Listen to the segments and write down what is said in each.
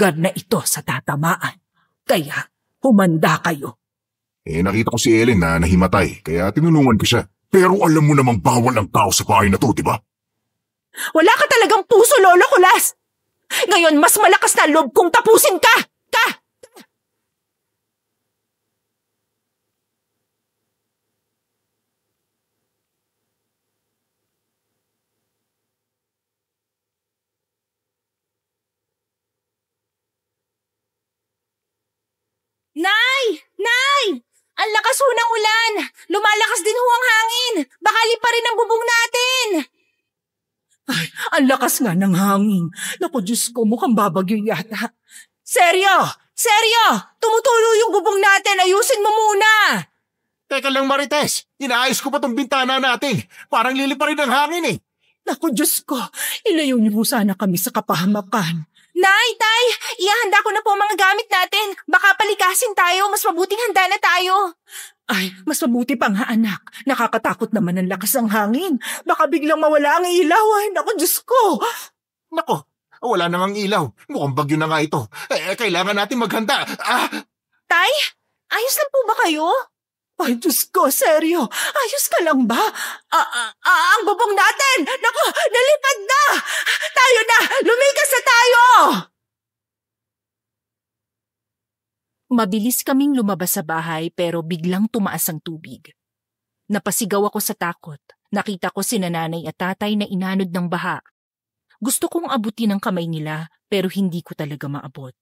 lugar na ito sa tatamaan. Kaya humanda kayo. Nakita ko si Ellen na nahimatay, kaya tinulungan ko siya. Pero alam mo namang bawal ang tao sa bahay na to, di ba? Wala ka talagang puso, Lolo Kulas! Ngayon, mas malakas na loob kong tapusin ka! Nay! Nay! Ang lakas ho ng ulan! Lumalakas din ho ang hangin! Baka lipa rin ang bubong natin! Ay, ang lakas nga ng hangin. Naku, Diyos ko, mukhang babagyo yata. Seryo! Seryo! Tumutulo yung bubong natin! Ayusin mo muna! Teka lang, Marites. Inaayos ko pa tong bintana natin. Parang lilipa rin ang hangin eh. Naku, Diyos ko, ilayo niyo po sana kami sa kapahamakan. Nay, Tay, ihahanda ko na po ang mga gamit natin. Baka palikasin tayo, mas mabuting handa na tayo. Ay, mas mabuti pa nga anak. Nakakatakot naman ang lakas ng hangin. Baka biglang mawala ang ilaw. Ay, naku, Diyos ko. Nako, wala nang ilaw. Mukhang bagyo na nga ito. Kailangan natin maghanda. Tay, ayos lang po ba kayo? Ay, Diyos ko, seryo. Ayos ka lang ba? Ang bubong natin! Naku, nalipad na! Tayo na! Lumigas na tayo! Mabilis kaming lumabas sa bahay pero biglang tumaas ang tubig. Napasigaw ako sa takot. Nakita ko sina nanay at tatay na inanod ng baha. Gusto kong abutin ang kamay nila pero hindi ko talaga maabot.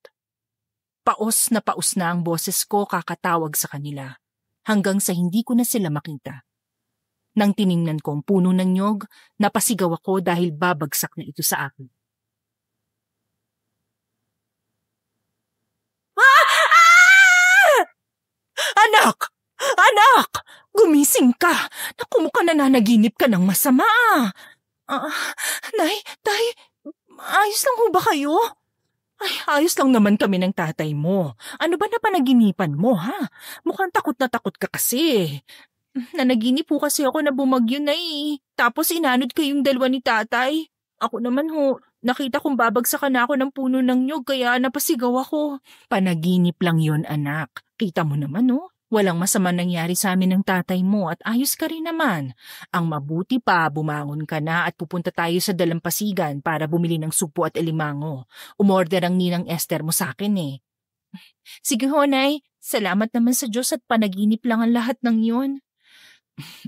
Paos na ang boses ko kakatawag sa kanila. Hanggang sa hindi ko na sila makita. Nang tiningnan ko ang puno ng nyog, napasigaw ako dahil babagsak na ito sa akin. Anak! Anak! Gumising ka! Naku, mukhang nananaginip ka ng masama. Nay, Tay, ayos lang ho ba kayo? Ay, ayos lang naman kami ng tatay mo. Ano ba na panaginipan mo, ha? Mukhang takot na takot ka kasi. Nanaginip po kasi ako na bumagyo na eh. Tapos inanod kayong dalawa ni tatay. Ako naman ho, nakita kong babagsakan na ako ng puno ng nyog kaya napasigaw ako. Panaginip lang yon, anak. Kita mo naman oh. Walang masama nangyari sa amin ng tatay mo at ayos ka rin naman. Ang mabuti pa, bumangon ka na at pupunta tayo sa dalampasigan para bumili ng supo at alimango. Umorder ang ninang Esther mo sa akin eh. Sige ho, Nay. Salamat naman sa Diyos at panaginip lang ang lahat ng yun.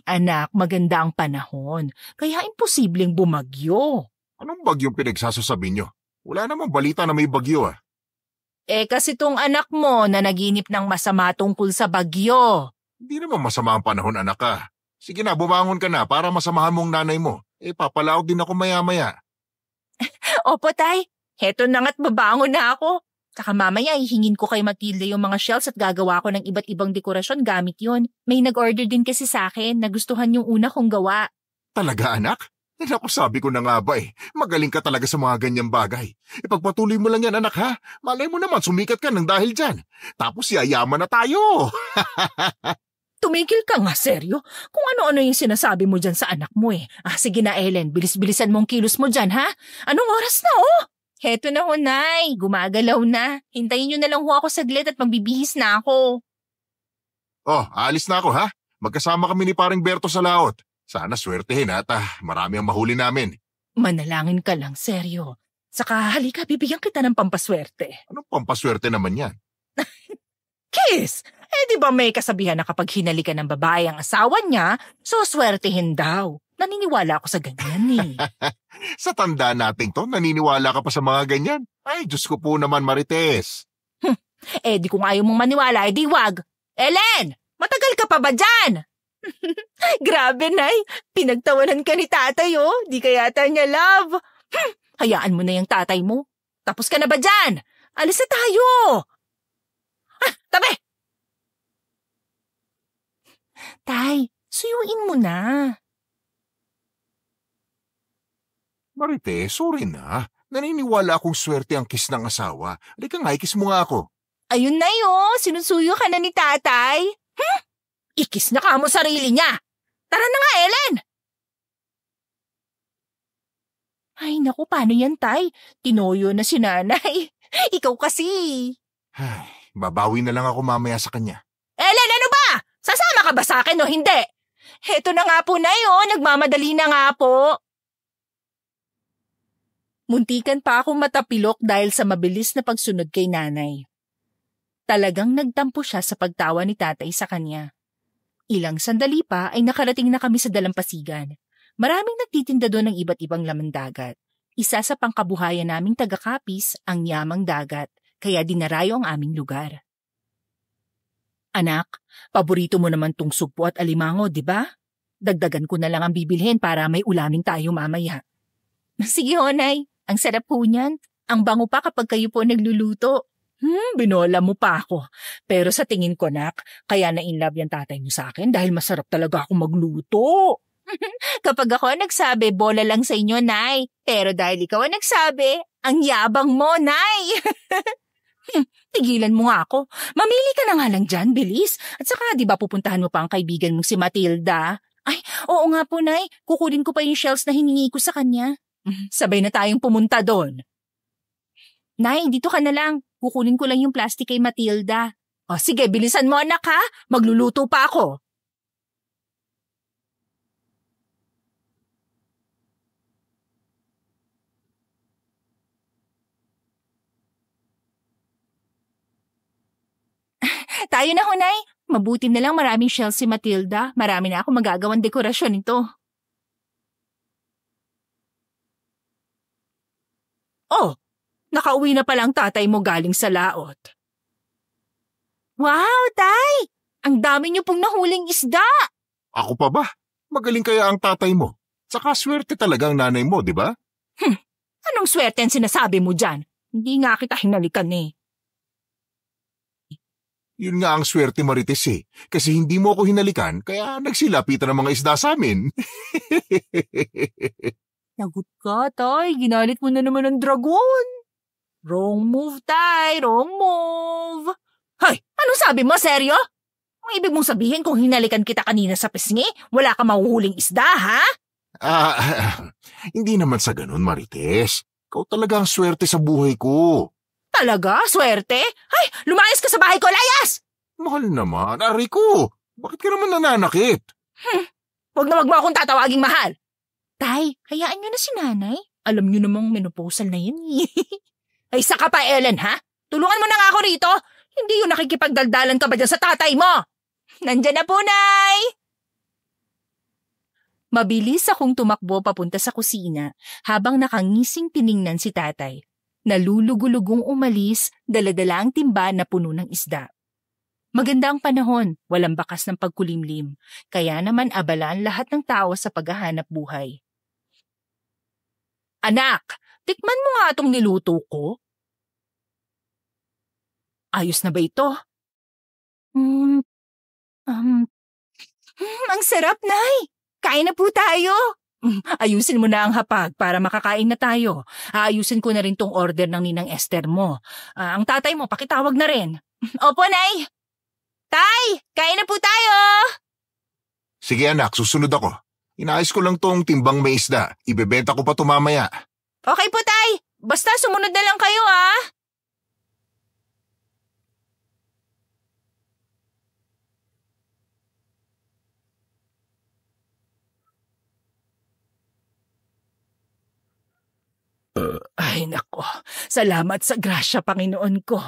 Anak, maganda ang panahon. Kaya imposibleng bumagyo. Anong bagyong pinagsasasabi nyo? Wala namang balita na may bagyo ah. Kasi tong anak mo na naginip ng masama tungkol sa bagyo. Hindi naman masama ang panahon, anak ka. Sige na, bumangon ka na para masamahan mong nanay mo. Papalaog din ako maya-maya. Opo, Tay. Heto na nga't babangon na ako. Saka mamaya ihingin ko kay Matilde yung mga shells at gagawa ko ng iba't ibang dekorasyon gamit yon. May nag-order din kasi sa akin. Nagustuhan yung una kong gawa. Talaga, anak? Naku, sabi ko na nga ba magaling ka talaga sa mga ganyang bagay. Ipagpatuloy mo lang yan, anak ha. Malay mo naman, sumikat ka ng dahil dyan. Tapos yayaman na tayo. Tumigil ka nga, seryo. Kung ano-ano yung sinasabi mo dyan sa anak mo eh. Sige na, Ellen, bilis-bilisan mong kilos mo dyan, ha? Anong oras na, oh? Heto na ho, Nay. Gumagalaw na. Hintayin nyo na lang ho ako saglit at magbibihis na ako. Alis na ako, ha? Magkasama kami ni paring Berto sa laot. Sana swertehin at marami ang mahuli namin. Manalangin ka lang, seryo. Saka halika, bibigyan kita ng pampaswerte. Anong pampaswerte naman yan? Kiss! Di ba may kasabihan na kapag hinalikan ng babae ang asawa niya, so swertehin daw. Naniniwala ako sa ganyan eh. Sa tanda nating to, naniniwala ka pa sa mga ganyan? Ay, Diyos ko po naman, Marites. Di kung ayaw mong maniwala, di wag. Ellen! Matagal ka pa ba dyan? Grabe, Nay. Pinagtawanan ka ni tatay, oh. Di ka yata niya love. Hayaan mo na yung tatay mo. Tapos ka na ba dyan? Alis na tayo. Tabi! Tay, suyuin mo na. Marite, sorry na. Naniniwala akong swerte ang kiss ng asawa. Halika nga, ikis mo nga ako. Ayun na yun. Sinusuyo ka na ni tatay. Ikis na ka mo sarili niya. Tara na nga, Ellen! Ay, naku, paano yan, Tay? Tinoyo na si nanay. Ikaw kasi. Ay, babawi na lang ako mamaya sa kanya. Ellen, ano ba? Sasama ka ba sa akin o hindi? Heto na nga po, Nay, nagmamadali na nga po. Muntikan pa akong matapilok dahil sa mabilis na pagsunod kay nanay. Talagang nagtampo siya sa pagtawa ni tatay sa kanya. Ilang sandali pa ay nakarating na kami sa dalampasigan. Maraming nagtitinda doon ng iba't ibang laman dagat. Isa sa pangkabuhayan naming taga-Capiz ang yamang dagat, kaya dinarayo ang aming lugar. Anak, paborito mo naman tong sugpo at alimango, di ba? Dagdagan ko na lang ang bibilhin para may ulamin tayo mamaya. Sige, Honay. Ang sarap po niyan. Ang bango pa kapag kayo po nagluluto. Binola mo pa ako. Pero sa tingin ko, nak, kaya na-inlove yung tatay mo sa akin dahil masarap talaga ako magluto. Kapag ako nagsabi, bola lang sa inyo, Nay. Pero dahil ikaw ang nagsabi, ang yabang mo, Nay. Tigilan mo nga ako. Mamili ka na nga lang dyan, bilis. At saka, di ba pupuntahan mo pa ang kaibigan mong si Matilda? Ay, oo nga po, Nay. Kukunin ko pa yung shells na hiningi ko sa kanya. Sabay na tayong pumunta doon. Nay, dito ka na lang. Kukunin ko lang yung plastic kay Matilda. O sige, bilisan mo anak ha. Magluluto pa ako. Tayo na, Hunay. Mabuti na lang maraming shells si Matilda. Marami na ako magagawang dekorasyon nito. Oh, nakauwi na pala ang tatay mo galing sa laot. Wow, Tay! Ang dami niyo pong nahuling isda! Ako pa ba? Magaling kaya ang tatay mo. Saka swerte talaga ang nanay mo, di ba? Anong swerte ang sinasabi mo dyan? Hindi nga kita hinalikan eh. Yun nga ang swerte, Marites eh. Kasi hindi mo ako hinalikan, kaya nagsilapitan ang mga isda sa amin. Nagot ka, Tay. Ginalit mo na naman ang dragon. Wrong move, Tay. Wrong move. Hay, anong sabi mo? Seryo? Ang ibig mong sabihin kung hinalikan kita kanina sa pisngi, wala ka mahuhuling isda, ha? Hindi naman sa ganun, Marites. Ikaw talaga ang swerte sa buhay ko. Talaga? Swerte? Ay, lumayas ka sa bahay ko, layas! Mahal naman, ari ko. Bakit ka naman nananakit? Huwag na wag mo akong tatawaging mahal. Tay, hayaan niyo na si nanay. Alam niyo namang menopausal na yan eh. Ay, saka pa, Ellen, ha? Tulungan mo na nga ako rito. Hindi yung nakikipagdaldalan ka ba dyan sa tatay mo? Nandyan na po, Nay! Mabilis akong tumakbo papunta sa kusina habang nakangising tiningnan si tatay. Nalulugulugong umalis, daladala ang timba na puno ng isda. Maganda ang panahon, walang bakas ng pagkulimlim, kaya naman abala ang lahat ng tao sa paghahanap buhay. Anak, tikman mo nga itong niluto ko. Ayos na ba ito? Ang sarap, Nay! Kain na po tayo! Ayusin mo na ang hapag para makakain na tayo. Aayusin ko na rin tong order ng Ninang Esther mo. Ang tatay mo, pakitawag na rin. Opo, Nay! Tay! Kain na po tayo! Sige anak, susunod ako. Inaayos ko lang tong timbang may isda. Ibebenta ko pa ito mamaya. Okay po, Tay! Basta sumunod na lang kayo, ah! Ay, nako. Salamat sa grasya, Panginoon ko.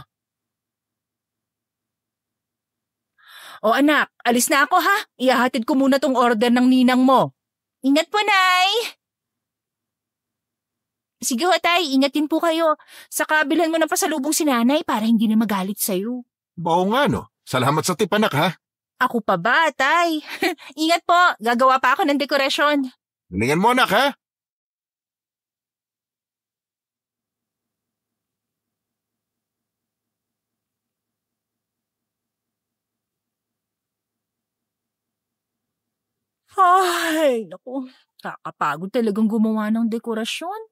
O anak, alis na ako ha. Ihahatid ko muna tong order ng ninang mo. Ingat po, Nay! Sige ho, Tay. Ingatin po kayo. Saka bilhan mo ng pasalubong si nanay para hindi na magalit sa'yo. Bao nga no. Salamat sa tip anak ha. Ako pa ba, Tay? Ingat po. Gagawa pa ako ng dekorasyon. Galingan mo anak ha. Ay, naku. Kakapagod talagang gumawa ng dekorasyon.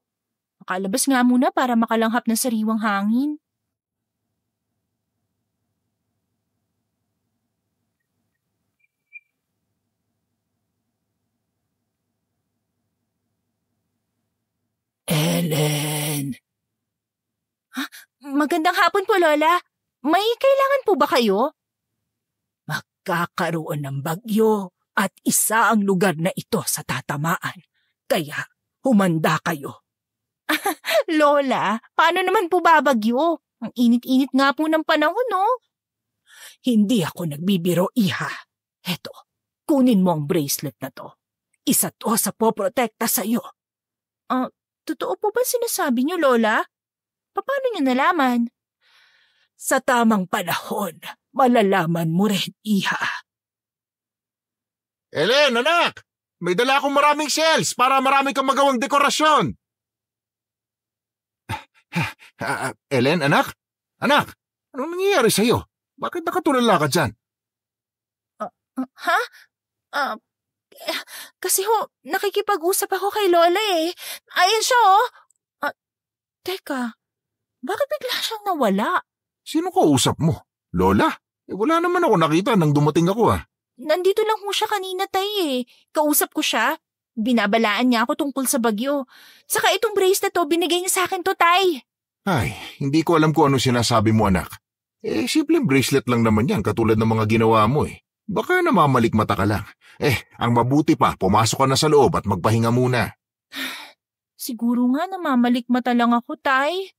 Makalabas nga muna para makalanghap ng sariwang hangin. Ellen! Ha? Magandang hapon po, Lola. May kailangan po ba kayo? Magkakaroon ng bagyo at isa ang lugar na ito sa tatamaan. Kaya humanda kayo. Lola, paano naman po babagyo? Ang init-init nga po ng panahon, no? Hindi ako nagbibiro, iha. Heto, kunin mo ang bracelet na to. Isa to sa poprotekta sa'yo. Totoo po ba sinasabi niyo, Lola? Paano niyo nalaman? Sa tamang panahon, malalaman mo rin, iha. Ellen, anak! May dala akong maraming shells para marami kang magawang dekorasyon. Ellen, anak? Anak, anong nangyayari sa'yo? Bakit nakatulala ka dyan? Ha? Kasi nakikipag-usap ako kay Lola eh. Ayan siya oh. Teka, bakit bigla siyang nawala? Sino kausap mo? Lola? Wala naman ako nakita nang dumating ako Nandito lang ho siya kanina, tay eh. Kausap ko siya. Binabalaan niya ako tungkol sa bagyo. Saka itong bracelet to, binigay niya sa akin to, tay. Ay, hindi ko alam kung ano sinasabi mo, anak. Simpleng bracelet lang naman yan katulad ng mga ginawa mo eh. Baka namamalikmata ka lang. Ang mabuti pa, pumasok ka na sa loob at magpahinga muna. Siguro nga namamalikmata lang ako, tay.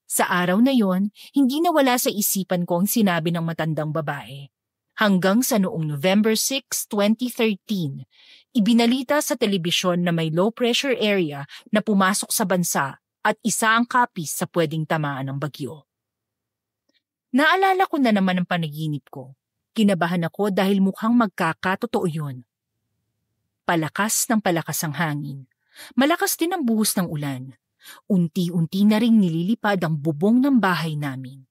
Sa araw na yon, hindi nawala sa isipan ko ang sinabi ng matandang babae. Hanggang sa noong November 6, 2013, ibinalita sa telebisyon na may low-pressure area na pumasok sa bansa at isa ang kapis sa pwedeng tamaan ng bagyo. Naalala ko na naman ang panaginip ko. Kinabahan ako dahil mukhang magkakatotoo yun. Palakas ng palakas ang hangin. Malakas din ang buhos ng ulan. Unti-unti na ring nililipad ang bubong ng bahay namin.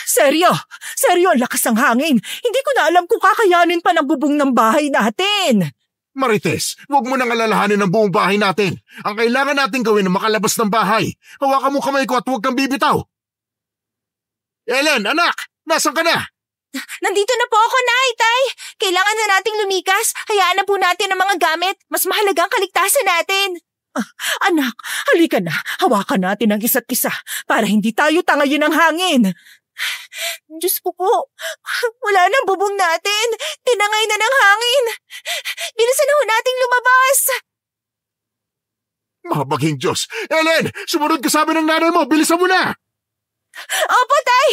Seryo! Seryo, lakas ng hangin! Hindi ko na alam kung kakayanin pa ng bubong ng bahay natin! Marites, huwag mo nang alalahanin ang buong bahay natin. Ang kailangan natin gawin na makalabas ng bahay. Hawakan mo kamay ko at huwag kang bibitaw. Ellen, anak! Nasaan ka na? Nandito na po ako, Tay! Kailangan na nating lumikas. Hayaan na po natin ang mga gamit. Mas mahalaga ang kaligtasan natin. Anak, halika na. Hawakan natin ang isa't isa para hindi tayo tangayin ng hangin. Diyos ko po, wala nang bubong natin. Tinangay na ng hangin. Bilisan na ho nating lumabas. Mabaging Diyos! Ellen, sumunod ka sa amin ng nanay mo. Bilisan mo na! Opo, Tay!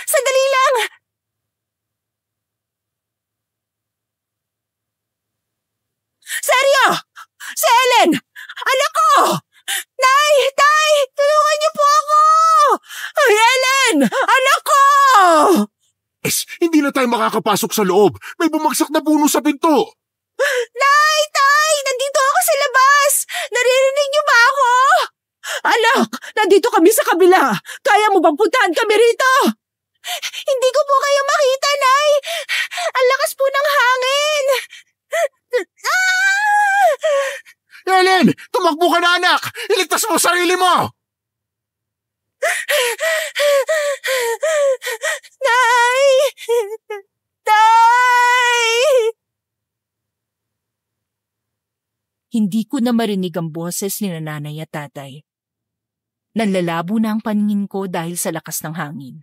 Sandali lang! Seryo! Si Ellen! Anak ko! Nay! Tay! Tulungan niyo po ako! Ay, Ellen! Anak ko! Hindi na tayo makakapasok sa loob. May bumagsak na puno sa pinto. Nay! Tay! Nandito ako sa labas! Naririnig niyo ba ako? Anak! Nandito kami sa kabila! Kaya mo bang puntahan kami rito? Hindi ko po kayo makita, Nay! Ang lakas po ng hangin! Ellen! Tumakbo ka na, anak! Iligtas mo sarili mo! Nay! Tay! Hindi ko na marinig ang boses ni nanay at tatay. Nanlalabo na ang paningin ko dahil sa lakas ng hangin.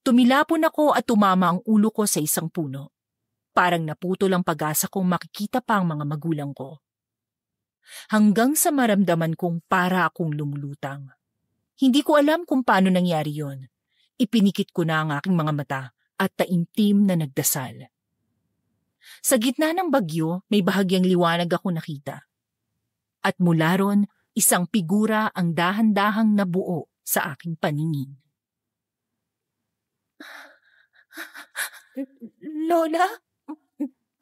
Tumilapon ako at tumama ang ulo ko sa isang puno. Parang naputol ang pag-asa kong makikita pa ang mga magulang ko. Hanggang sa maramdaman kong para akong lumulutang. Hindi ko alam kung paano nangyari yon. Ipinikit ko na ang aking mga mata at taimtim na nagdasal. Sa gitna ng bagyo, may bahagyang liwanag ako nakita. At mula ron, isang figura ang dahan-dahang nabuo sa aking paningin. Lola?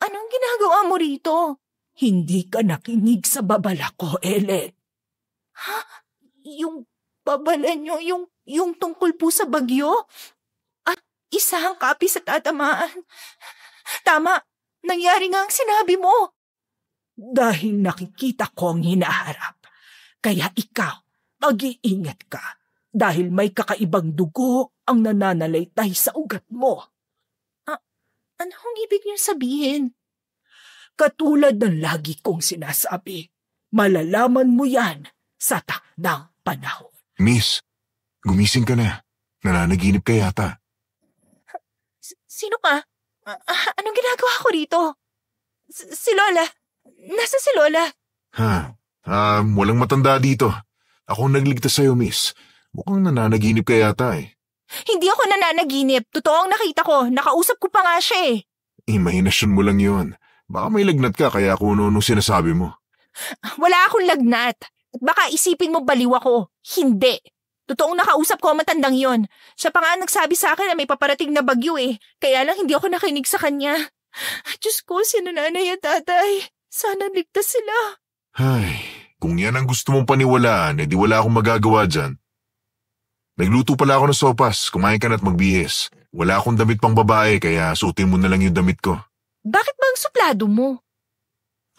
Anong ginagawa mo rito? Hindi ka nakinig sa babala ko, Ellen. Ha? Yung babala nyo, yung tungkol po sa bagyo? At isa ang kapi sa tatamaan. Tama, nangyari nga ang sinabi mo. Dahil nakikita ko ang hinaharap. Kaya ikaw, mag-iingat ka. Dahil may kakaibang dugo ang nananalaytay sa ugat mo. Anong ibig niyong sabihin? Katulad ng lagi kong sinasabi, Malalaman mo yan sa takdang panahon. Miss, gumising ka na. Nananaginip ka yata. Sino ka? Anong ginagawa ko rito? Si Lola. Nasa si Lola? Walang matanda dito. Ako ang nagligtas sa'yo, miss. Mukhang nananaginip ka yata eh. Hindi ako nananaginip. Totoo ang nakita ko. Nakausap ko pa nga siya eh. Imahinasyon mo lang yun. Baka may lagnat ka kaya kung ano sinasabi mo. Wala akong lagnat. At baka isipin mo baliw ako. Hindi. Totoong nakausap ko ang matandang yon. Siya pa nga nagsabi sa akin na may paparating na bagyo eh. Kaya lang hindi ako nakinig sa kanya. Diyos ko, sino nanay at tatay? Sana ligtas sila. Ay, kung yan ang gusto mong paniwalaan, edi wala akong magagawa dyan. Nagluto pala ako ng sopas, kumain ka na't magbihis. Wala akong damit pang babae kaya suotin mo na lang yung damit ko. Bakit ba ang suplado mo?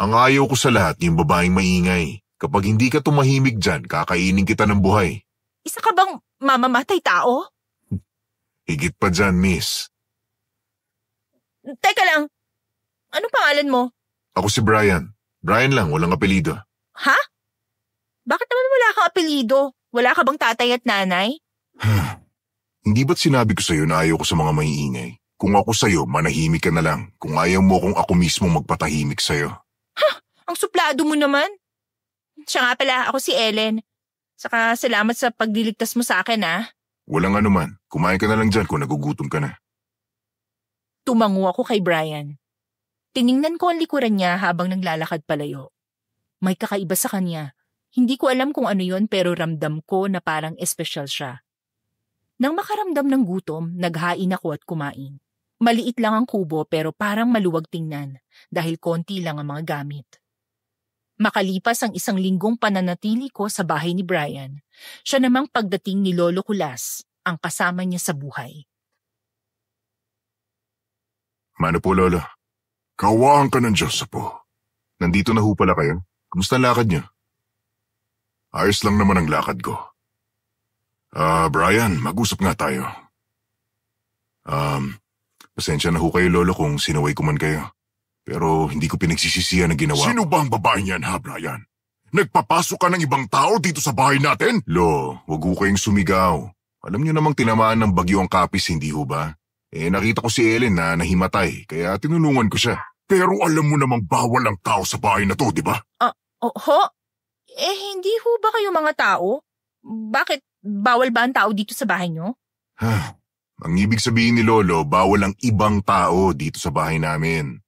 Ang ayaw ko sa lahat yung babaeng maingay. Kapag hindi ka tumahimik dyan, kakainin kita ng buhay. Isa ka bang mamamatay tao? Higit pa dyan, miss. Teka lang, ano pangalan mo? Ako si Brian. Brian lang, walang apelido. Ha? Bakit naman wala kang apelido? Wala ka bang tatay at nanay? Hindi ba't sinabi ko sa'yo na ayaw ko sa mga maiingay? Kung ako sa'yo, manahimik ka na lang. Kung ayaw mo kung ako mismo magpatahimik sa'yo. Ang suplado mo naman. Siya nga pala, ako si Ellen. Saka salamat sa pagliligtas mo sa akin, ha? Walang anuman. Kumain ka na lang dyan kung nagugutom ka na. Tumango ako kay Brian. Tiningnan ko ang likuran niya habang naglalakad palayo. May kakaiba sa kanya. Hindi ko alam kung ano yon pero ramdam ko na parang espesyal siya. Nang makaramdam ng gutom, naghain ako at kumain. Maliit lang ang kubo pero parang maluwag tingnan dahil konti lang ang mga gamit. Makalipas ang 1 linggong pananatili ko sa bahay ni Brian, siya namang pagdating ni Lolo Kulas, ang kasama niya sa buhay. Mano po, Lolo? Kawaan ka ng Diyos, Apo. Nandito na ho pala kayo. Kumusta ang lakad niyo? Ayos lang naman ang lakad ko. Brian, mag-usap nga tayo. Pasensya na ho kayo, Lolo, kung sinaway ko man kayo. Pero hindi ko pinagsisisihan ang ginawa. Sino ba ang babae niyan, ha, Brian? Nagpapasok ka ng ibang tao dito sa bahay natin? Lo, wag ho kayong sumigaw. Alam niyo namang tinamaan ng bagyo ang Kapis, hindi ho ba? Nakita ko si Ellen na nahimatay, kaya tinulungan ko siya. Pero alam mo namang bawal ang tao sa bahay na to, di ba? Hindi ho ba kayo mga tao? Bakit bawal ba ang tao dito sa bahay niyo? Ang ibig sabihin ni Lolo, bawal ang ibang tao dito sa bahay namin.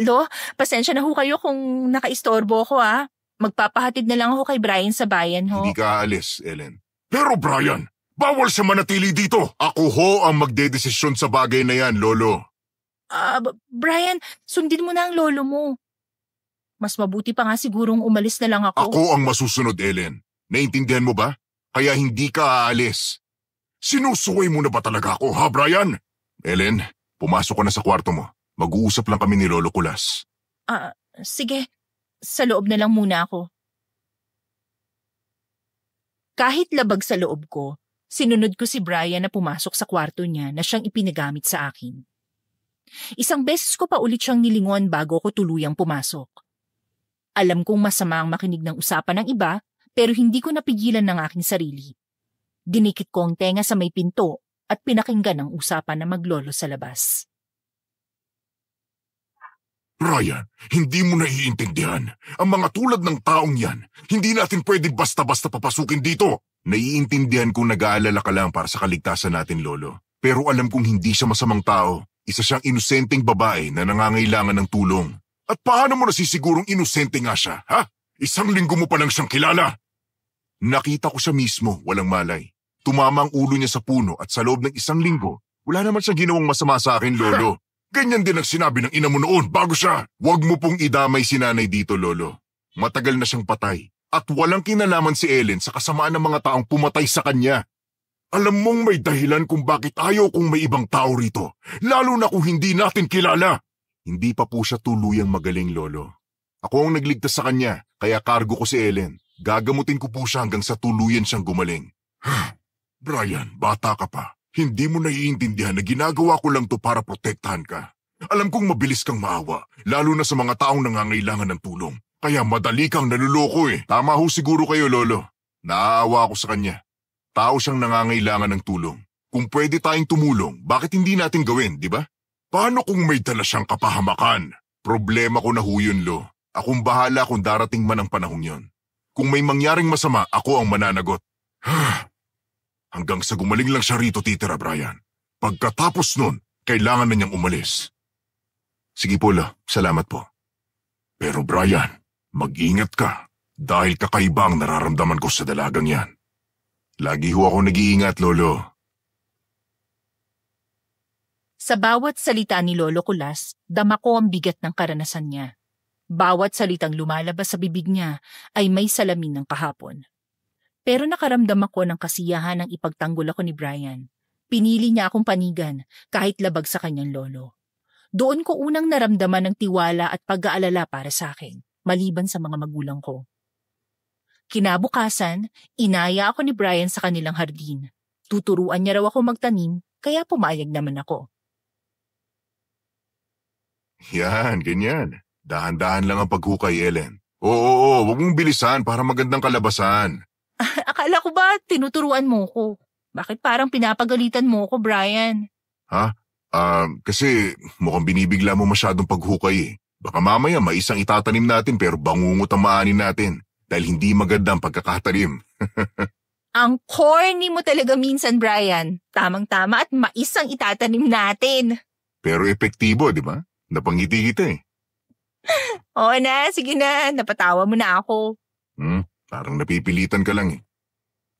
Lo, pasensya na ho kayo kung nakaistorbo ko, ha? Magpapahatid na lang ako kay Brian sa bayan, ho. Hindi ka aalis, Ellen. Pero Brian, bawal siya manatili dito. Ako ho ang magdedesisyon sa bagay na yan, Lolo. Brian, sundin mo na ang lolo mo. Mas mabuti pa nga sigurong umalis na lang ako. Ako ang masusunod, Ellen. Naintindihan mo ba? Kaya hindi ka aalis. Sinusuway mo na ba talaga ako, ha, Brian? Ellen, pumasok ka na sa kwarto mo. Mag-uusap lang kami ni Lolo Kulas. Sige. Sa loob na lang muna ako. Kahit labag sa loob ko, sinunod ko si Brian na pumasok sa kwarto niya na siyang ipinagamit sa akin. 1 beses ko pa ulit siyang nilingon bago ko tuluyang pumasok. Alam kong masama ang makinig ng usapan ng iba, pero hindi ko napigilan ng aking sarili. Dinikit ko ang tenga sa may pinto at pinakinggan ang usapan na maglolo sa labas. Brian, hindi mo naiintindihan. Ang mga tulad ng taong yan, hindi natin pwedeng basta-basta papasukin dito. Naiintindihan kong nag-aalala ka lang para sa kaligtasan natin, Lolo. Pero alam kong hindi siya masamang tao. Isa siyang inosenteng babae na nangangailangan ng tulong. At paano mo nasisigurong inosente nga siya, ha? 1 linggo mo pa lang siyang kilala. Nakita ko siya mismo, walang malay. Tumama ang ulo niya sa puno at sa loob ng 1 linggo, wala naman siyang ginawang masama sa akin, Lolo. Ganyan din ang sinabi ng ina mo noon bago siya. Huwag mo pong idamay si nanay dito, Lolo. Matagal na siyang patay at walang kinalaman si Ellen sa kasamaan ng mga taong pumatay sa kanya. Alam mong may dahilan kung bakit ayaw kong may ibang tao rito, lalo na kung hindi natin kilala. Hindi pa po siya tuluyang magaling, Lolo. Ako ang nagligtas sa kanya, kaya kargo ko si Ellen. Gagamutin ko po siya hanggang sa tuluyan siyang gumaling. Brian, bata ka pa. Hindi mo naiintindihan na ginagawa ko lang to para protektahan ka. Alam kong mabilis kang maawa, lalo na sa mga taong nangangailangan ng tulong. Kaya madali kang naluloko eh. Tama ho siguro kayo, Lolo. Naaawa ako sa kanya. Tao siyang nangangailangan ng tulong. Kung pwede tayong tumulong, bakit hindi natin gawin, di ba? Paano kung may dala siyang kapahamakan? Problema ko na ho yun, Lo. Akong bahala kung darating man ang panahong yon. Kung may mangyaring masama, ako ang mananagot. Hanggang sa gumaling lang siya rito, titira, Brian. Pagkatapos nun, kailangan na niyang umalis. Sige po, Lo. Salamat po. Pero Brian, mag-ingat ka dahil kakaiba ang nararamdaman ko sa dalagang yan. Lagi ho ako nag-iingat, Lolo. Sa bawat salita ni Lolo Kulas, dama ko ang bigat ng karanasan niya. Bawat salitang lumalabas sa bibig niya ay may salamin ng kahapon. Pero nakaramdam ako ng kasiyahan ng ipagtanggol ako ni Brian. Pinili niya akong panigan kahit labag sa kanyang lolo. Doon ko unang naramdaman ng tiwala at pag-aalala para sa akin, maliban sa mga magulang ko. Kinabukasan, inaya ako ni Brian sa kanilang hardin. Tuturuan niya raw ako magtanim, kaya pumayag naman ako. Yan, ganyan. Dahan-dahan lang ang paghukay, Ellen. Oo, wag mong bilisan para magandang kalabasan. Akala ko ba tinuturuan mo ko? Bakit parang pinapagalitan mo ko, Brian? Ha? Kasi mukhang binibigla mo masyadong paghukay eh. Baka mamaya may isang itatanim natin pero bangungot ang maanin natin dahil hindi maganda ang pagkakatanim. Ang corny mo talaga minsan, Brian. Tamang-tama at maisang itatanim natin. Pero epektibo, di ba? Napangiti kita eh. Oo na, sige na. Napatawa mo na ako. Parang napipilitan ka lang eh.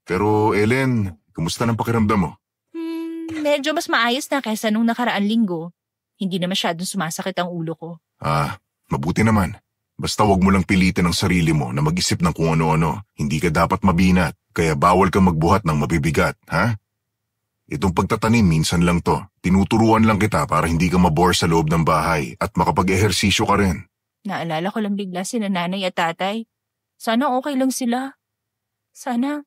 Pero Ellen, kumusta ng pakiramdam mo? Medyo mas maayos na kaysa nung nakaraan linggo. Hindi na masyadong sumasakit ang ulo ko. Mabuti naman. Basta wag mo lang pilitin ang sarili mo na mag-isip ng kung ano-ano. Hindi ka dapat mabinat, kaya bawal kang magbuhat ng mabibigat, ha? Itong pagtatanim minsan lang to. Tinuturuan lang kita para hindi ka mabore sa loob ng bahay at makapag-ehersisyo ka rin. Naalala ko lang bigla sina nanay at tatay. Sana okay lang sila. Sana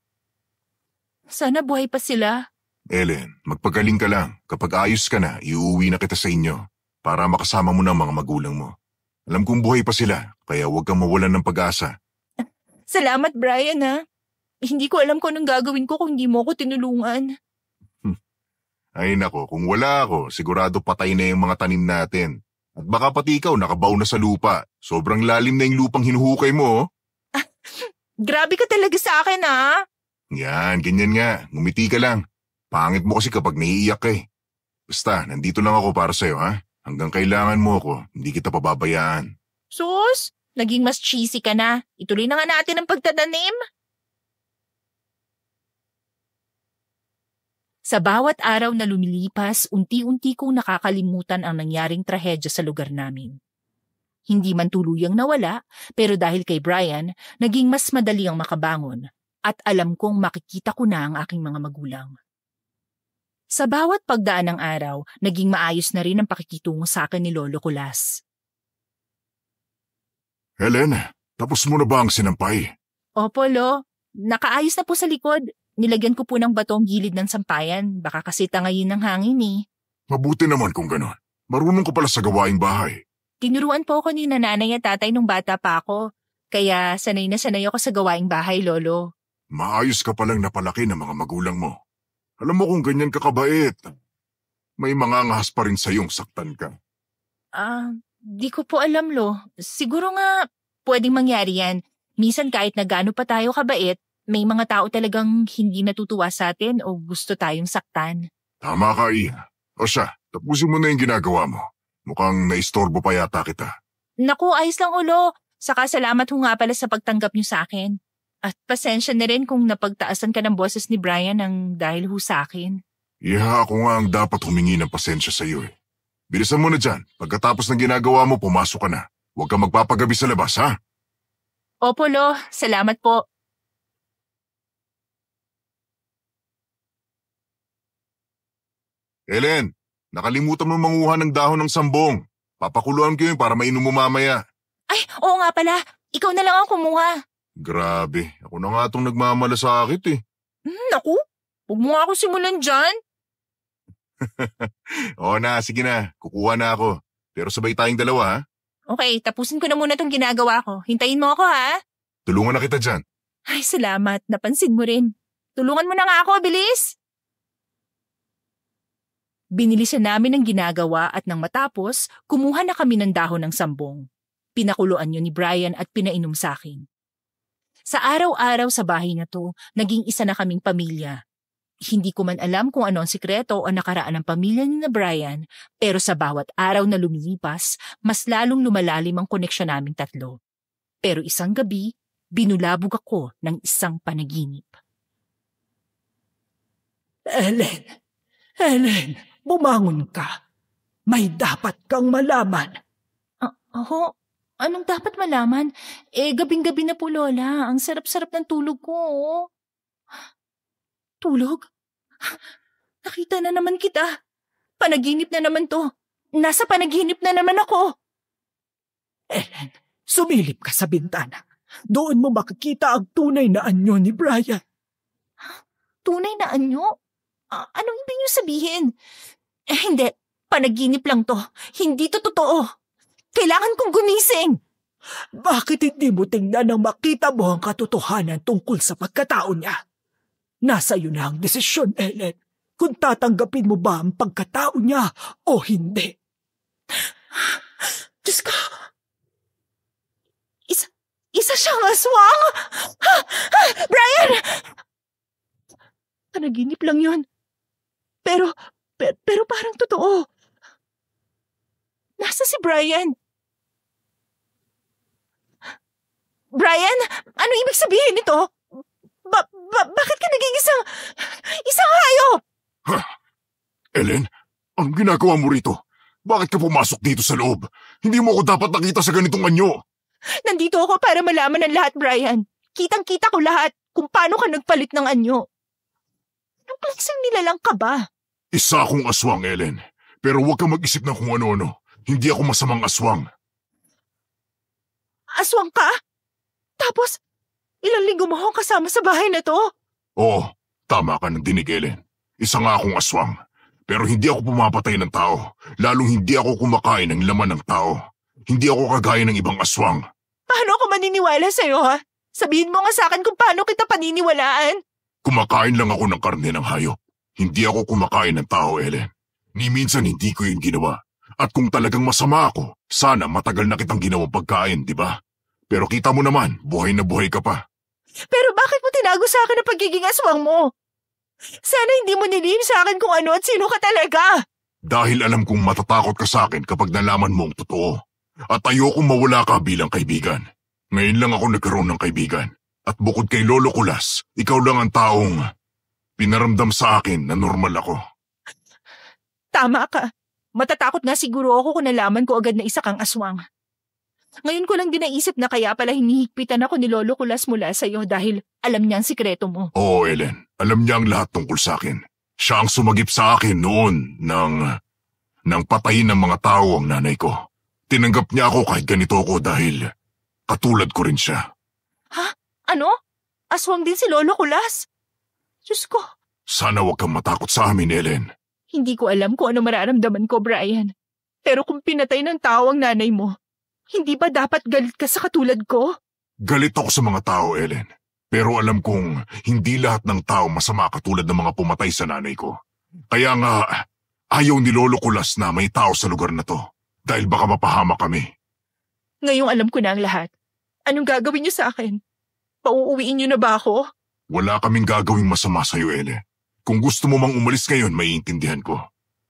buhay pa sila. Ellen, magpagaling ka lang. Kapag ayos ka na, iuwi na kita sa inyo para makasama mo na ang mga magulang mo. Alam kong buhay pa sila, kaya huwag kang mawalan ng pag-asa. Salamat, Brian, ha? Hindi ko alam kung anong gagawin ko kung hindi mo ako tinulungan. Ay nako, kung wala ako, sigurado patay na yung mga tanim natin. At baka pati ikaw nakabaw na sa lupa. Sobrang lalim na yung lupang hinuhukay mo. Grabe ka talaga sa akin, ha? Yan, ganyan nga. Ngumiti ka lang. Pangit mo kasi kapag naiiyak ka eh. Basta, nandito lang ako para sa'yo, ha? Hanggang kailangan mo ako, hindi kita pababayaan. Sus, naging mas cheesy ka na. Ituloy na nga natin ang pagtatanim. Sa bawat araw na lumilipas, unti-unti kong nakakalimutan ang nangyaring trahedya sa lugar namin. Hindi man tuluyang nawala, pero dahil kay Brian, naging mas madali ang makabangon at alam kong makikita ko na ang aking mga magulang. Sa bawat pagdaan ng araw, naging maayos na rin ang pakikitungo sa akin ni Lolo Kulas. Helen, tapos mo na ba ang sinampay? Opo, Lo. Nakaayos na po sa likod. Nilagyan ko po ng bato ang gilid ng sampayan. Baka kasi tangayin ng hangin eh. Mabuti naman kung ganon. Marunong ka pala sa gawaing bahay. Tinuruan po ako ni nanay at tatay nung bata pa ako. Kaya sanay na sanay ako sa gawaing bahay, Lolo. Maayos ka palang napalaki ng mga magulang mo. Alam mo kung ganyan ka kabait. May mga ngahas pa rin sa'yong saktan ka. Di ko po alam, Lo. Siguro nga pwedeng mangyari yan. Minsan kahit na gaano pa tayo kabait, may mga tao talagang hindi natutuwa sa atin o gusto tayong saktan. Tama ka, Iha. O siya, tapusin mo na yung ginagawa mo. Mukhang naistorbo pa yata kita. Naku, ayos lang, Ulo. Saka salamat ho nga pala sa pagtanggap niyo sa akin. At pasensya na rin kung napagtaasan ka ng boses ni Brian ng dahil ho sa akin. Iha, ako nga ang dapat humingi ng pasensya sa iyo eh. Bilisan mo na dyan. Pagkatapos ng ginagawa mo, pumasok ka na. Huwag kang magpapagabi sa labas, ha? Opo, Lo. Salamat po. Ellen, nakalimutan mo manguha ng dahon ng sambong. Papakuluan ko yun para mainom mo mamaya. Ay, oo nga pala. Ikaw na lang ang kumuha. Grabe, ako na nga itong nagmamalasakit eh. Naku, huwag mo nga ako simulan dyan. Oo na, sige na. Kukuha na ako. Pero sabay tayong dalawa, ha? Okay, tapusin ko na muna tong ginagawa ko. Hintayin mo ako, ha? Tulungan na kita dyan. Ay, salamat. Napansin mo rin. Tulungan mo na nga ako, bilis! Binilisan namin ang ginagawa at nang matapos, kumuha na kami ng dahon ng sambong. Pinakuluan yun ni Brian at pinainom sa akin. Sa araw-araw sa bahay na to, naging isa na kaming pamilya. Hindi ko man alam kung ano ang sikreto o nakaraan ng pamilya ni na Brian, pero sa bawat araw na lumilipas, mas lalong lumalalim ang koneksyon naming tatlo. Pero isang gabi, binulabog ako ng isang panaginip. Ellen, bumangon ka. May dapat kang malaman. Anong dapat malaman? Gabing-gabi na po, Lola. Ang sarap-sarap ng tulog ko, oh. Tulog? Nakita na naman kita. Panaginip na naman to. Nasa panaginip na naman ako. Ellen, sumilip ka sa bintana. Doon mo makikita ang tunay na anyo ni Brian. Tunay na anyo? Anong ibig niyo sabihin? Hindi. Panaginip lang to. Hindi to totoo. Kailangan kong gumising. Bakit hindi mo tingnan nang makita mo ang katotohanan tungkol sa pagkatao niya? Nasa iyo na ang desisyon, Ellen, kung tatanggapin mo ba ang pagkatao niya o hindi. Diyos ko! Isa siyang aswang! Brian! Panaginip lang yun. Pero parang totoo. Nasa si Brian? Brian, ano ibig sabihin nito? Bakit ka naging isang hayop? Ellen, anong ginagawa mo rito? Bakit ka pumasok dito sa loob? Hindi mo ako dapat nakita sa ganitong anyo. Nandito ako para malaman ang lahat, Brian. Kitang-kita ko lahat kung paano ka nagpalit ng anyo. Anong klaseng nilalang ka ba? Isa akong aswang, Ellen. Pero huwag kang mag-isip ng kung ano-ano. Hindi ako masamang aswang. Aswang ka? Tapos, ilang linggo mo akong kasama sa bahay na to? Oo, tama ka ng dinig, Ellen. Isa nga akong aswang. Pero hindi ako pumapatay ng tao. Lalong hindi ako kumakain ng laman ng tao. Hindi ako kagaya ng ibang aswang. Paano ako maniniwala sa'yo, ha? Sabihin mo nga sa akin kung paano kita paniniwalaan. Kumakain lang ako ng karne ng hayop. Hindi ako kumakain ng tao, Ellen. Ni minsan hindi ko yun ginawa. At kung talagang masama ako, sana matagal na kitang ginawang pagkain, di ba? Pero kita mo naman, buhay na buhay ka pa. Pero bakit mo tinago sa akin ang pagiging aswang mo? Sana hindi mo nilihim sa akin kung ano at sino ka talaga. Dahil alam kong matatakot ka sa akin kapag nalaman mo ang totoo. At ayokong mawala ka bilang kaibigan. Ngayon lang ako nagkaroon ng kaibigan. At bukod kay Lolo Kulas, ikaw lang ang taong pinaramdam sa akin na normal ako. Tama ka. Matatakot nga siguro ako kung nalaman ko agad na isa kang aswang. Ngayon ko lang din naisip na kaya pala hinihigpitan ako ni Lolo Kulas mula sa'yo dahil alam niya ang sikreto mo. Oo, Ellen. Alam niya ang lahat tungkol sa akin. Siya ang sumagip sa akin noon nang patayin ng mga tao ang nanay ko. Tinanggap niya ako kahit ganito ako dahil katulad ko rin siya. Ha? Ano? Aswang din si Lolo Kulas? Diyos ko. Sana huwag kang matakot sa amin, Ellen. Hindi ko alam kung ano mararamdaman ko, Brian. Pero kung pinatay ng tao ang nanay mo, hindi ba dapat galit ka sa katulad ko? Galit ako sa mga tao, Ellen. Pero alam kong hindi lahat ng tao masama katulad ng mga pumatay sa nanay ko. Kaya nga, ayaw ni Lolo Kulas na may tao sa lugar na to. Dahil baka mapahamak kami. Ngayong alam ko na ang lahat. Anong gagawin niyo sa akin? Pauuwiin niyo na ba ako? Wala kaming gagawing masama sa'yo, Ellen. Kung gusto mo mang umalis ngayon, maiintindihan ko.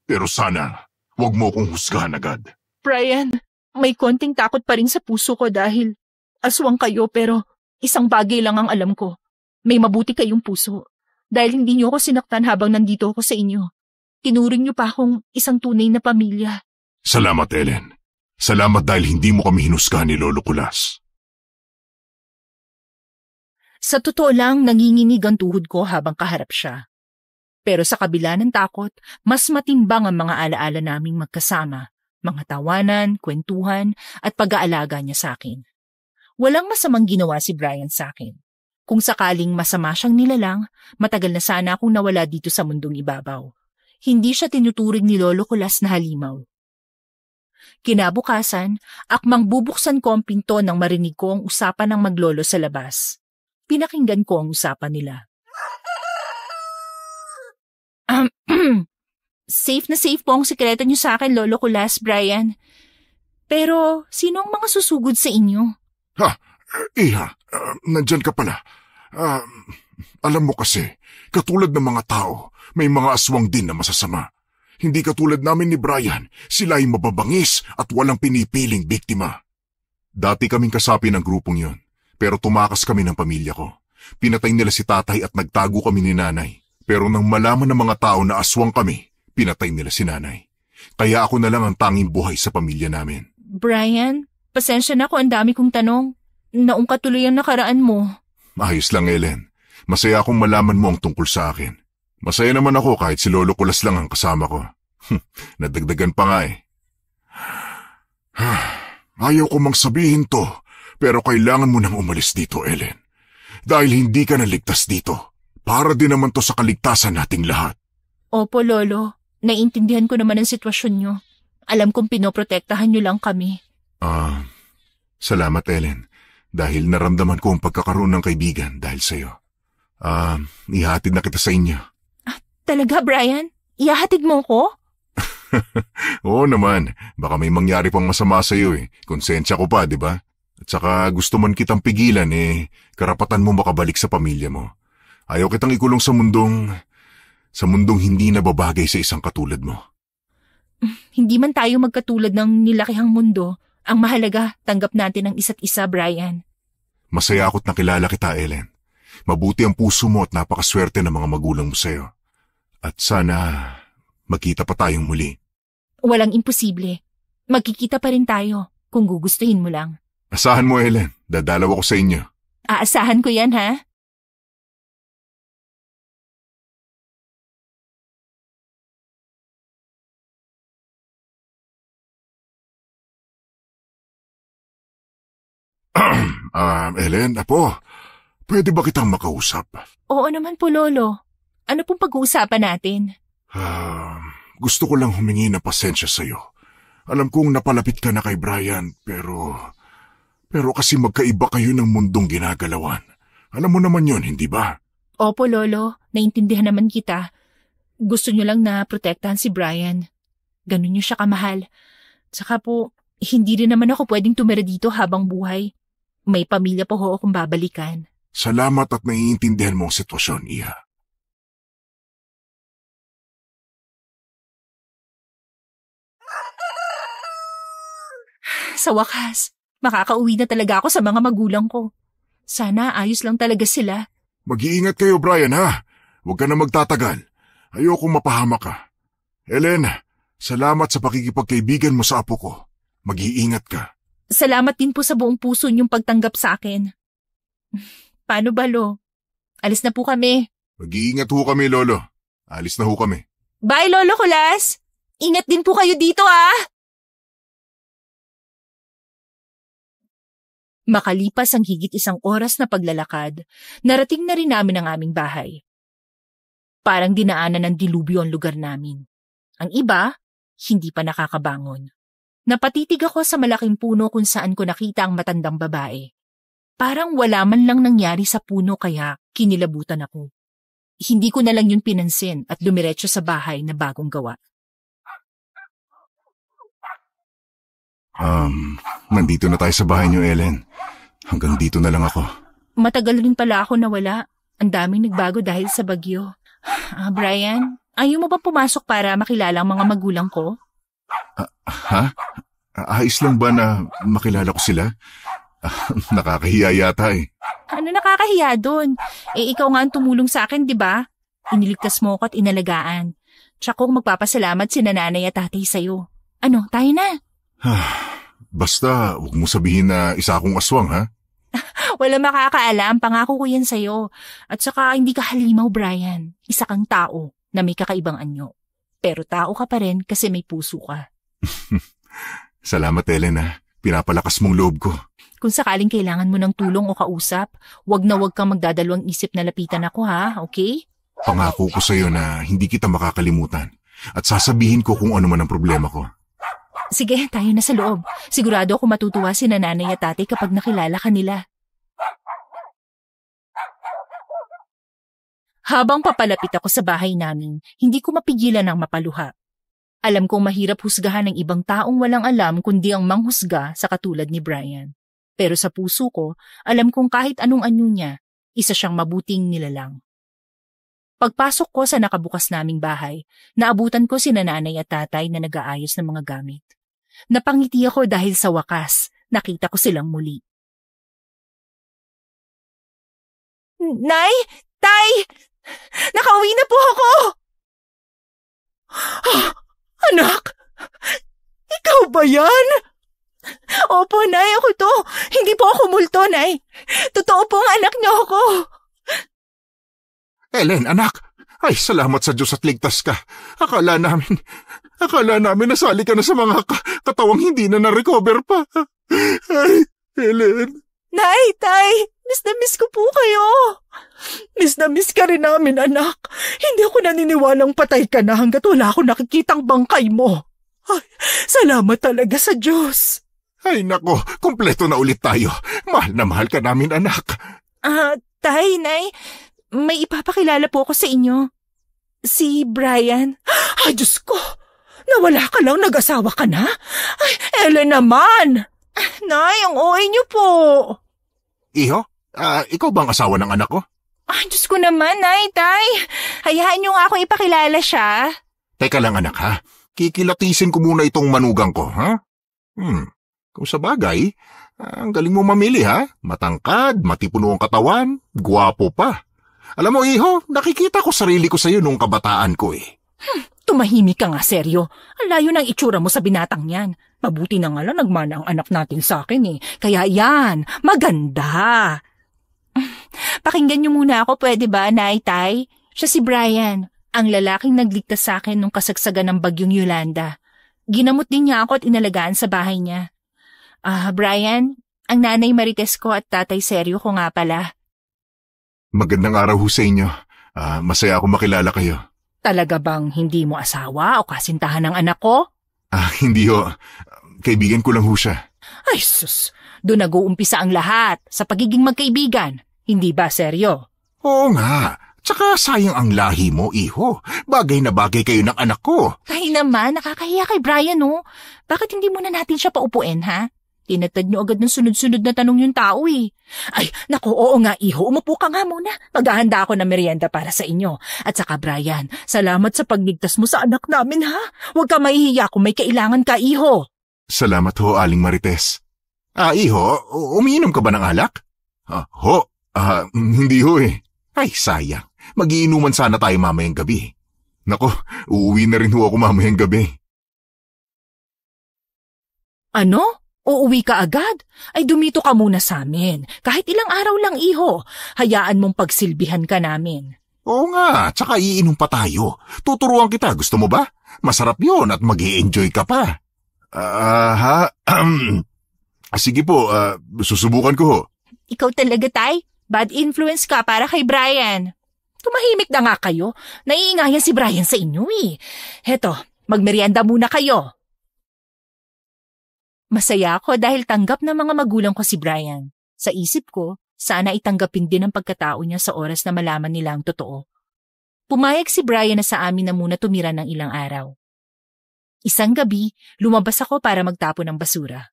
Pero sana, huwag mo akong husgahan agad. Brian, may konting takot pa rin sa puso ko dahil aswang kayo pero isang bagay lang ang alam ko. May mabuti kayong puso. Dahil hindi niyo ako sinaktan habang nandito ako sa inyo. Tinuring niyo pa akong isang tunay na pamilya. Salamat, Ellen. Salamat dahil hindi mo kami hinusgahan ni Lolo Kulas. Sa totoo lang, nanginginig ang tuhod ko habang kaharap siya. Pero sa kabila ng takot, mas matimbang ang mga alaala naming magkasama, mga tawanan, kwentuhan, at pag-aalaga niya sa akin. Walang masamang ginawa si Brian sa akin. Kung sakaling masama siyang nilalang, matagal na sana akong nawala dito sa mundong ibabaw. Hindi siya tinuturing ni Lolo Kulas na halimaw. Kinabukasan, akmang bubuksan ko ang pinto nang marinig ko ang usapan ng maglolo sa labas. Pinakinggan ko ang usapan nila. Safe na safe po ang sikreto niyo sa akin, Lolo Kulas, Brian. Pero sino ang mga susugod sa inyo? Iha, nandyan ka pala. Alam mo kasi, katulad ng mga tao, may mga aswang din na masasama. Hindi katulad namin ni Brian, sila ay mababangis at walang pinipiling biktima. Dati kaming kasapi ng grupong yon, pero tumakas kami ng pamilya ko. Pinatay nila si tatay at nagtago kami ni nanay. Pero nang malaman ng mga tao na aswang kami, pinatay nila si nanay. Kaya ako na lang ang tanging buhay sa pamilya namin. Brian, pasensya na kung ang dami kong tanong. Naungkat tuloy ang nakaraan mo. Ayos lang, Ellen. Masaya akong malaman mo ang tungkol sa akin. Masaya naman ako kahit si Lolo Kulas lang ang kasama ko. Nadagdagan pa nga eh. Ayaw ko mang sabihin to, pero kailangan mo nang umalis dito, Ellen. Dahil hindi ka naligtas dito. Para din naman to sa kaligtasan nating lahat. Opo, Lolo. Naiintindihan ko naman ang sitwasyon nyo. Alam kong pinoprotektahan nyo lang kami. Salamat, Ellen. Dahil naramdaman ko ang pagkakaroon ng kaibigan dahil sa'yo. Ihatid na kita sa inyo. Talaga, Brian? Ihahatid mo ko? Oo naman. Baka may mangyari pang masama sa'yo eh. Konsensya ko pa, di ba? At saka gusto man kitang pigilan eh, karapatan mo makabalik sa pamilya mo. Ayaw kitang ikulong sa mundong hindi nababagay sa isang katulad mo. Hindi man tayo magkatulad ng nilakihang mundo. Ang mahalaga, tanggap natin ang isa't isa, Brian. Masaya ako't nakilala kita, Ellen. Mabuti ang puso mo at napakaswerte ng mga magulang mo sa'yo. At sana magkita pa tayong muli. Walang imposible. Magkikita pa rin tayo kung gugustuhin mo lang. Asahan mo, Ellen. Dadalaw ako sa inyo. Aasahan ko yan, ha? Ellen, apo, pwede ba kitang makausap? Oo naman po, Lolo. Ano pong pag-uusapan natin? Gusto ko lang humingi ng pasensya sa'yo. Alam kong napalapit ka na kay Brian, pero kasi magkaiba kayo ng mundong ginagalawan. Alam mo naman yon, hindi ba? Opo, Lolo. Naintindihan naman kita. Gusto niyo lang na protektahan si Brian. Ganun niyo siya kamahal. Tsaka po, hindi rin naman ako pwedeng tumira dito habang buhay. May pamilya po ho akong babalikan. Salamat at naiintindihan mo ang sitwasyon, Iha. Sa wakas, makakauwi na talaga ako sa mga magulang ko. Sana ayos lang talaga sila. Mag-iingat kayo, Brian, ha? Huwag ka na magtatagal. Ayokong mapahamak ka. Ellen, salamat sa pakikipagkaibigan mo sa apo ko. Mag-iingat ka. Salamat din po sa buong puso niyong pagtanggap sa akin. Paano ba, Lo? Alis na po kami. Mag-iingat ho kami, Lolo. Alis na ho kami. Bye, Lolo Kulas! Ingat din po kayo dito, ah! Makalipas ang higit 1 oras na paglalakad, narating na rin namin ang aming bahay. Parang dinaanan ng dilubyo ang lugar namin. Ang iba, hindi pa nakakabangon. Napatitig ako sa malaking puno kung saan ko nakita ang matandang babae. Parang wala man lang nangyari sa puno kaya kinilabutan ako. Hindi ko na lang yun pinansin at dumiretso sa bahay na bagong gawa. Nandito na tayo sa bahay niyo, Ellen. Hanggang dito na lang ako. Matagal rin pala ako nawala. Ang daming nagbago dahil sa bagyo. Brian, ayaw mo ba pumasok para makilala ang mga magulang ko? Ha? Ayos lang ba na makilala ko sila? Nakakahiya yata eh. Ano nakakahiya doon? Ikaw nga ang tumulong sa akin, di ba? Iniligtas mo ko at inalagaan. Tsaka kung magpapasalamat si nanay at tatay sa'yo. Ano, tayo na? Basta, huwag mo sabihin na isa akong aswang, ha? Wala makakaalam, pangako ko yan sa'yo. At saka hindi ka halimaw, Brian. Isa kang tao na may kakaibang anyo. Pero tao ka pa rin kasi may puso ka. Salamat, Elena. Pinapalakas mong loob ko. Kung sakaling kailangan mo ng tulong o kausap, wag na wag kang magdadalawang isip na lapitan ako, ha? Okay? Pangako ko sa'yo na hindi kita makakalimutan at sasabihin ko kung ano man ang problema ko. Sige, tayo na sa loob. Sigurado ako matutuwa si nanay at tatay kapag nakilala ka nila. Habang papalapit ako sa bahay namin, hindi ko mapigilan ang mapaluha. Alam kong mahirap husgahan ng ibang taong walang alam kundi ang manghusga sa katulad ni Brian. Pero sa puso ko, alam kong kahit anong anyo niya, isa siyang mabuting nilalang. Pagpasok ko sa nakabukas naming bahay, naabutan ko si nanay at tatay na nag-aayos ng mga gamit. Napangiti ako dahil sa wakas, nakita ko silang muli. Nay! Tay! Nakauwi na po ako! Anak! Ikaw ba yan? Opo, Nay, ako to. Hindi po ako multo, Nay. Totoo po ang anak niyo ako. Ellen, anak! Ay, salamat sa Diyos at ligtas ka. Akala namin nasali ka na sa mga katawang hindi na na-recover pa. Ay, Ellen. Nay, Tay, miss na miss ko po kayo. Miss na miss ka rin namin, anak. Hindi ako naniniwalang patay ka na hanggat wala ako nakikitang bangkay mo. Ay, salamat talaga sa Diyos. Ay, nako, kompleto na ulit tayo. Mahal na mahal ka namin, anak. Tay, Nay, may ipapakilala po ako sa inyo. Si Brian. Ay, Diyos ko! Nawala ka lang, nag-asawa ka na? Ay, Ellen naman! Nay, ang OA niyo po. Iho, ikaw bang asawa ng anak ko? Ay, Diyos ko naman, Nay, Tay. Hayaan niyo nga akong ipakilala siya. Teka lang, anak, ha? Kikilatisin ko muna itong manugang ko, ha? Kung sa bagay, ang galing mo mamili, ha? Matangkad, matipuno ang katawan, gwapo pa. Alam mo, iho, nakikita ko sarili ko sa'yo nung kabataan ko, eh. Tumahimik ka nga, seryo. Ang layo ng itsura mo sa binatang yan. Mabuti na nga lang nagmana ang anak natin sa akin, eh. Kaya yan, maganda. Pakinggan niyo muna ako, pwede ba, Nay, Tay? Siya si Brian, ang lalaking nagligtas sa akin nung kasagsagan ng bagyong Yolanda. Ginamot din niya ako at inalagaan sa bahay niya. Brian, ang nanay Marites ko at tatay Seryo ko nga pala. Magandang araw ho sa inyo. Masaya ako makilala kayo. Talaga bang hindi mo asawa o kasintahan ng anak ko? Hindi ho. Kaibigan ko lang ho siya. Ay sus, doon nag-uumpisa ang lahat sa pagiging magkaibigan. Hindi ba, Seryo? Oo nga. Tsaka sayang ang lahi mo, iho. Bagay na bagay kayo ng anak ko. Ay naman, nakakahiya kay Brian, oh. Bakit hindi muna natin siya paupuin, ha? Tinatad niyo agad ng sunod-sunod na tanong yung tao, eh. Ay, naku, oo nga, iho. Umupo ka nga muna. Maghahanda ako ng merienda para sa inyo. At saka, Brian, salamat sa pagligtas mo sa anak namin, ha? Huwag ka mahihiya kung may kailangan ka, iho. Salamat ho, Aling Marites. Iho, umiinom ka ba ng alak? Hindi ho eh. Ay, sayang. Magiinuman sana tayo mamayang gabi. Nako, uuwi na rin ho ako mamayang gabi. Ano? Uuwi ka agad? Ay dumito ka muna sa amin. Kahit ilang araw lang, iho. Hayaan mong pagsilbihan ka namin. Oo nga, tsaka iinom pa tayo. Tuturuan kita, gusto mo ba? Masarap yon at mag-i-enjoy ka pa. Sige po, susubukan ko ho. Ikaw talaga, Tay? Bad influence ka para kay Brian. Tumahimik na nga kayo. Naiingayan si Brian sa inyo, eh. Heto, magmerienda muna kayo. Masaya ako dahil tanggap ng mga magulang ko si Brian. Sa isip ko, sana itanggapin din ang pagkatao niya sa oras na malaman nila ang totoo. Pumayag si Brian na sa amin na muna tumira ng ilang araw. Isang gabi, lumabas ako para magtapon ng basura.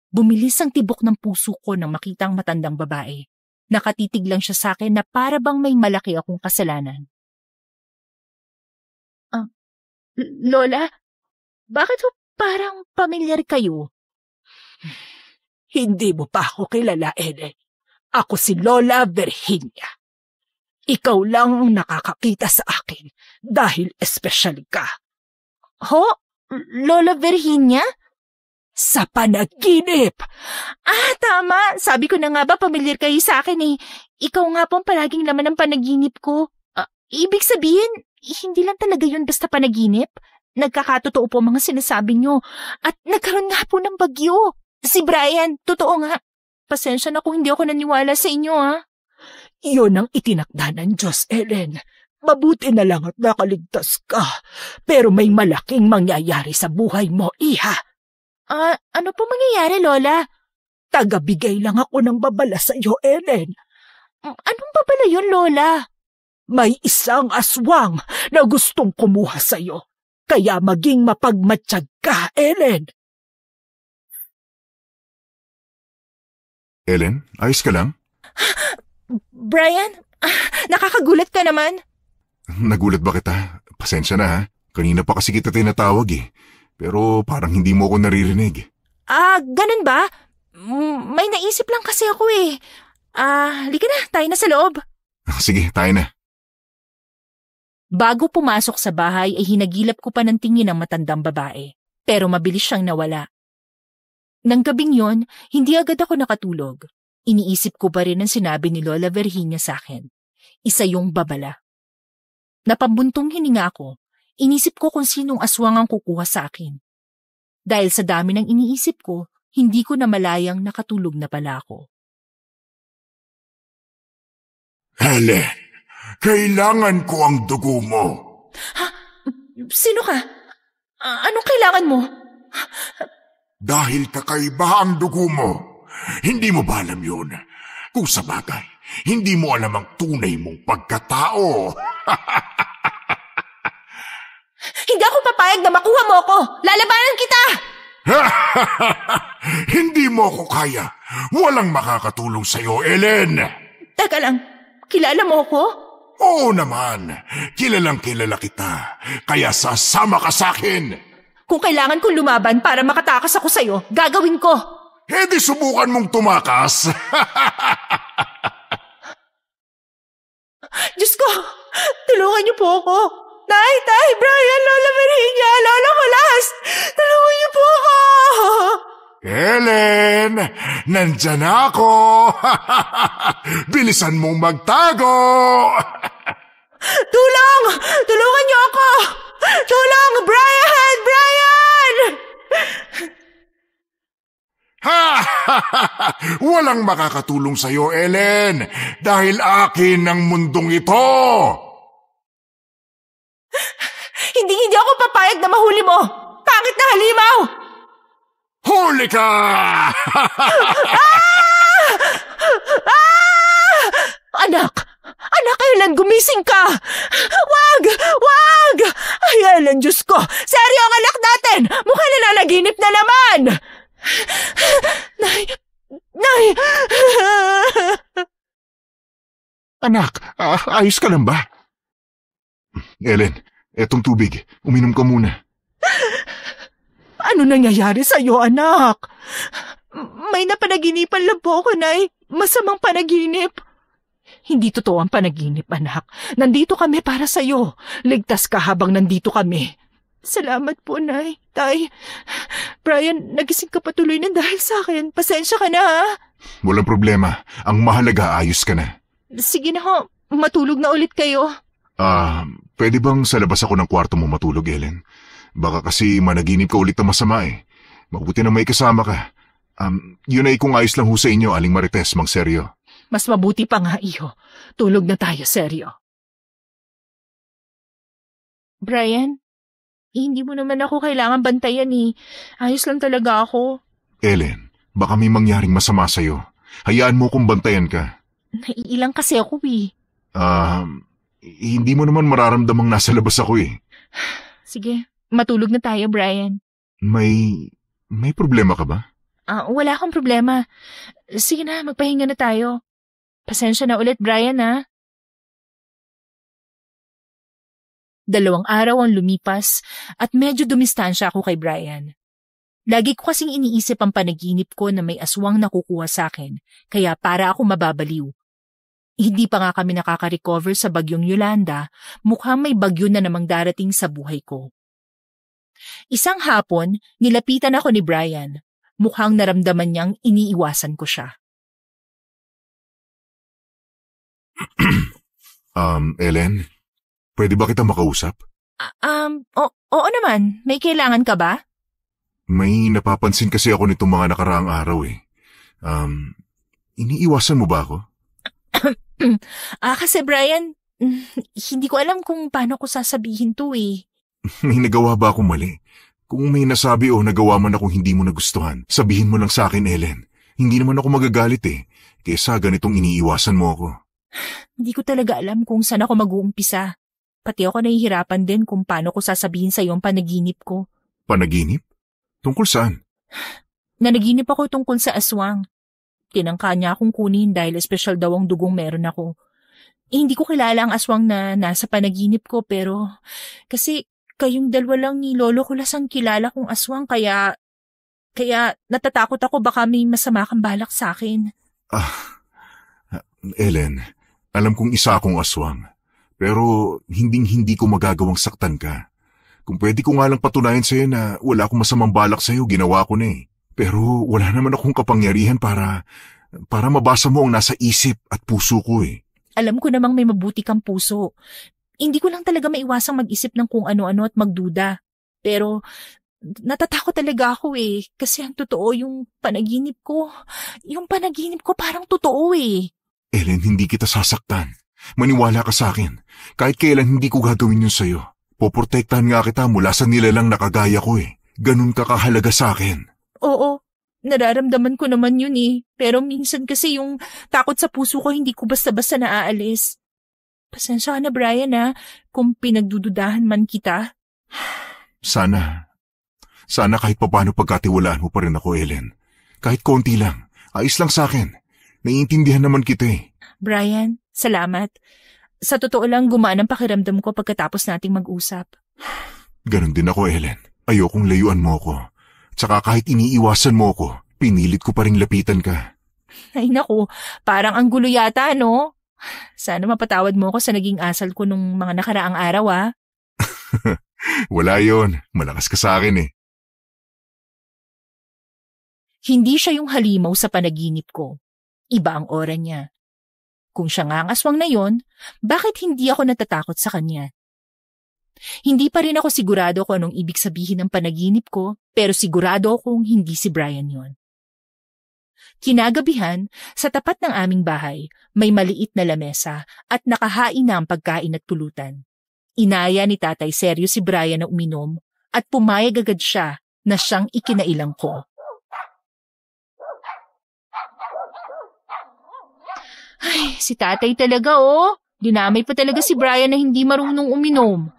Bumilis ang tibok ng puso ko nang makita ang matandang babae. Nakatitig lang siya sa akin na para bang may malaki akong kasalanan. Lola, bakit parang pamilyar kayo? Hindi mo pa ako kilala, Ellen. Ako si Lola Virginia. Ikaw lang ang nakakakita sa akin dahil espesyal ka. Ho? Lola Virginia? Sa panaginip! Tama. Sabi ko na nga ba pamilyar kayo sa akin eh. Ikaw nga po ang palaging laman ng panaginip ko. Ibig sabihin, hindi lang talaga yun basta panaginip. Nagkakatotoo po mga sinasabi nyo. At nagkaroon nga po ng bagyo. Si Brian, totoo nga. Pasensya na kung hindi ako naniwala sa inyo, ha? Iyon ang itinakda ng Diyos, Ellen. Mabuti na lang at nakaligtas ka. Pero may malaking mangyayari sa buhay mo, iha. Ano po mangyayari, Lola? Tagabigay lang ako ng babala sa iyo, Ellen. Anong babala yun, Lola? May isang aswang na gustong kumuha sa iyo. Kaya maging mapagmatsyag ka, Ellen. Ellen, ayos ka lang? Brian, nakakagulat ka naman. Nagulat ba kita? Pasensya na ha. Kanina pa kasi kita tinatawag eh. Pero parang hindi mo ako naririnig. Ganun ba? May naisip lang kasi ako eh. Halika na, tayo na sa loob. Sige, tayo na. Bago pumasok sa bahay ay hinagilap ko pa ng tingin ng matandang babae. Pero mabilis siyang nawala. Nang gabing yon, hindi agad ako nakatulog. Iniisip ko pa rin ang sinabi ni Lola Virginia sa akin. Isa yung babala. Napambuntong hininga ako. Inisip ko kung sinong aswang ang kukuha sa akin. Dahil sa dami ng iniisip ko, hindi ko na malayang nakatulog na pala ako. Helen, kailangan ko ang dugo mo. Ha? Sino ka? Anong kailangan mo? Dahil kakaiba ang dugo mo. Hindi mo ba alam yun? Kung sa bagay, hindi mo alam ang tunay mong pagkatao. Hindi ako papayag na makuha mo ako! Lalabanan kita! Hindi mo ako kaya. Walang makakatulong sa'yo, Ellen. Teka lang, kilala mo ako? Oo naman. Kilalang kilala kita. Kaya sasama ka sa'kin. Kung kailangan kong lumaban para makatakas ako sa'yo, gagawin ko. Di subukan mong tumakas. Diyos ko, tulungan niyo po ako. Tay, Brian, Lola Virginia, Lola Colas, tulungan niyo po ako. Ellen, nandyan ako. Bilisan mong magtago. Tulong! Tulungan niyo ako! Tulong! Brian! Walang makakatulong sa'yo, Ellen, dahil akin ang mundong ito. Hindi ako papayag na mahuli mo! Pangit na halimaw! Huli ka! Anak, Ellen, gumising ka! Wag! Ay, Ellen, Diyos ko! Seryo ang anak natin! Mukhang nananaginip na naman! Nay! Anak, ayos ka lang ba? Ellen, etong tubig. Uminom ka muna. Ano nangyayari sa'yo, anak? May napanaginipan lang po ako, Nay. Masamang panaginip. Hindi totoo ang panaginip, anak. Nandito kami para sa'yo. Ligtas ka habang nandito kami. Salamat po, Nay. Tay, Brian, nagising ka patuloy na dahil sa akin. Pasensya ka na, ha? Walang problema. Ang mahalaga, ayos ka na. Sige na ho. Matulog na ulit kayo. Pwede bang sa labas ako ng kwarto mo matulog, Ellen? Baka kasi managinip ka ulit na masama eh. Mabuti na may kasama ka. Yun ay kung ayos lang ho sa inyo, Aling Marites, Mang Seryo. Mas mabuti pa nga, iho. Tulog na tayo, Seryo. Brian, hindi mo naman ako kailangan bantayan eh. Ayos lang talaga ako. Ellen, baka may mangyaring masama sa'yo. Hayaan mo kung bantayan ka. Naiilang kasi ako eh. Hindi mo naman mararamdamang nasa labas ako eh. Sige, matulog na tayo, Brian. May problema ka ba? Wala akong problema. Sige na, magpahinga na tayo. Pasensya na ulit, Brian, ha? 2 araw ang lumipas at medyo dumistansya ako kay Brian. Lagi ko kasing iniisip ang panaginip ko na may aswang nakukuha sa akin, kaya para ako mababaliw. Hindi pa nga kami nakaka-recover sa bagyong Yolanda, mukhang may bagyo na namang darating sa buhay ko. Isang hapon, nilapitan ako ni Brian. Mukhang naramdaman niyang iniiwasan ko siya. Ellen, pwede ba kita makausap? Oo naman. May kailangan ka ba? May napapansin kasi ako nitong mga nakaraang araw eh. Iniiwasan mo ba ako? Kasi Brian, Hindi ko alam kung paano ko sasabihin to eh. May nagawa ba akong mali? Kung may nasabi o nagawa man akong hindi mo nagustuhan, sabihin mo lang sa akin, Ellen. Hindi naman ako magagalit eh. Kesa ganitong iniiwasan mo ako. Hindi ko talaga alam kung saan ako mag-uumpisa. Pati ako nahihirapan din kung paano ko sasabihin sa iyo ang panaginip ko. Panaginip? Tungkol saan? Nanaginip ako tungkol sa aswang. Tinangka niya akong kunin dahil espesyal daw ang dugong meron ako. Hindi ko kilala ang aswang na nasa panaginip ko pero kasi kayong dalawa lang ni Lolo Kulas ang kilala kong aswang kaya natatakot ako baka may masama kang balak sa akin. Ellen, alam kong isa akong aswang. Pero hindi ko magagawang saktan ka. Kung pwede ko nga lang patunayan sa'yo na wala akong masamang balak sa'yo, ginawa ko na eh. Pero wala naman akong kapangyarihan para mabasa mo ang nasa isip at puso ko eh. Alam ko namang may mabuti kang puso. Hindi ko lang talaga maiwasang mag-isip ng kung ano-ano at magduda. Pero natatakot talaga ako eh. Kasi ang totoo yung panaginip ko. Yung panaginip ko parang totoo eh. Ellen, hindi kita sasaktan. Maniwala ka sa akin. Kahit kailan hindi ko gagawin yun sa'yo. Poprotektahan nga kita mula sa nilalang nakagaya ko eh. Ganun ka kahalaga sa akin. Oo, nararamdaman ko naman yun eh. Pero minsan kasi yung takot sa puso ko hindi ko basta-basta naaalis. Pasensya ka na Brian ha, kung pinagdududahan man kita. Sana kahit papaano pagkatiwalaan mo pa rin ako, Ellen. Kahit konti lang, ayos lang sa akin. Naiintindihan naman kita eh. Brian, salamat. Sa totoo lang gumaan ang pakiramdam ko pagkatapos nating mag-usap. Ganon din ako, Ellen. Ayokong layuan mo ako. Tsaka kahit iniiwasan mo ako, pinilit ko pa rin lapitan ka. Ay naku, parang ang gulo yata, no? Sana mapatawad mo ako sa naging asal ko nung mga nakaraang araw, ah. Wala yon. Malakas ka sa akin eh. Hindi siya yung halimaw sa panaginip ko. Iba ang aura niya. Kung siya nga ang aswang na yon, bakit hindi ako natatakot sa kanya? Hindi pa rin ako sigurado kung anong ibig sabihin ng panaginip ko, pero sigurado akong hindi si Brian yon. Kinagabihan, sa tapat ng aming bahay, may maliit na lamesa at nakahain na ang pagkain at pulutan. Inaya ni Tatay Seryo si Brian na uminom at pumayag agad siya na siyang ikinailang ko. Ay, si Tatay talaga oh. Dinamay pa talaga si Brian na hindi marunong uminom.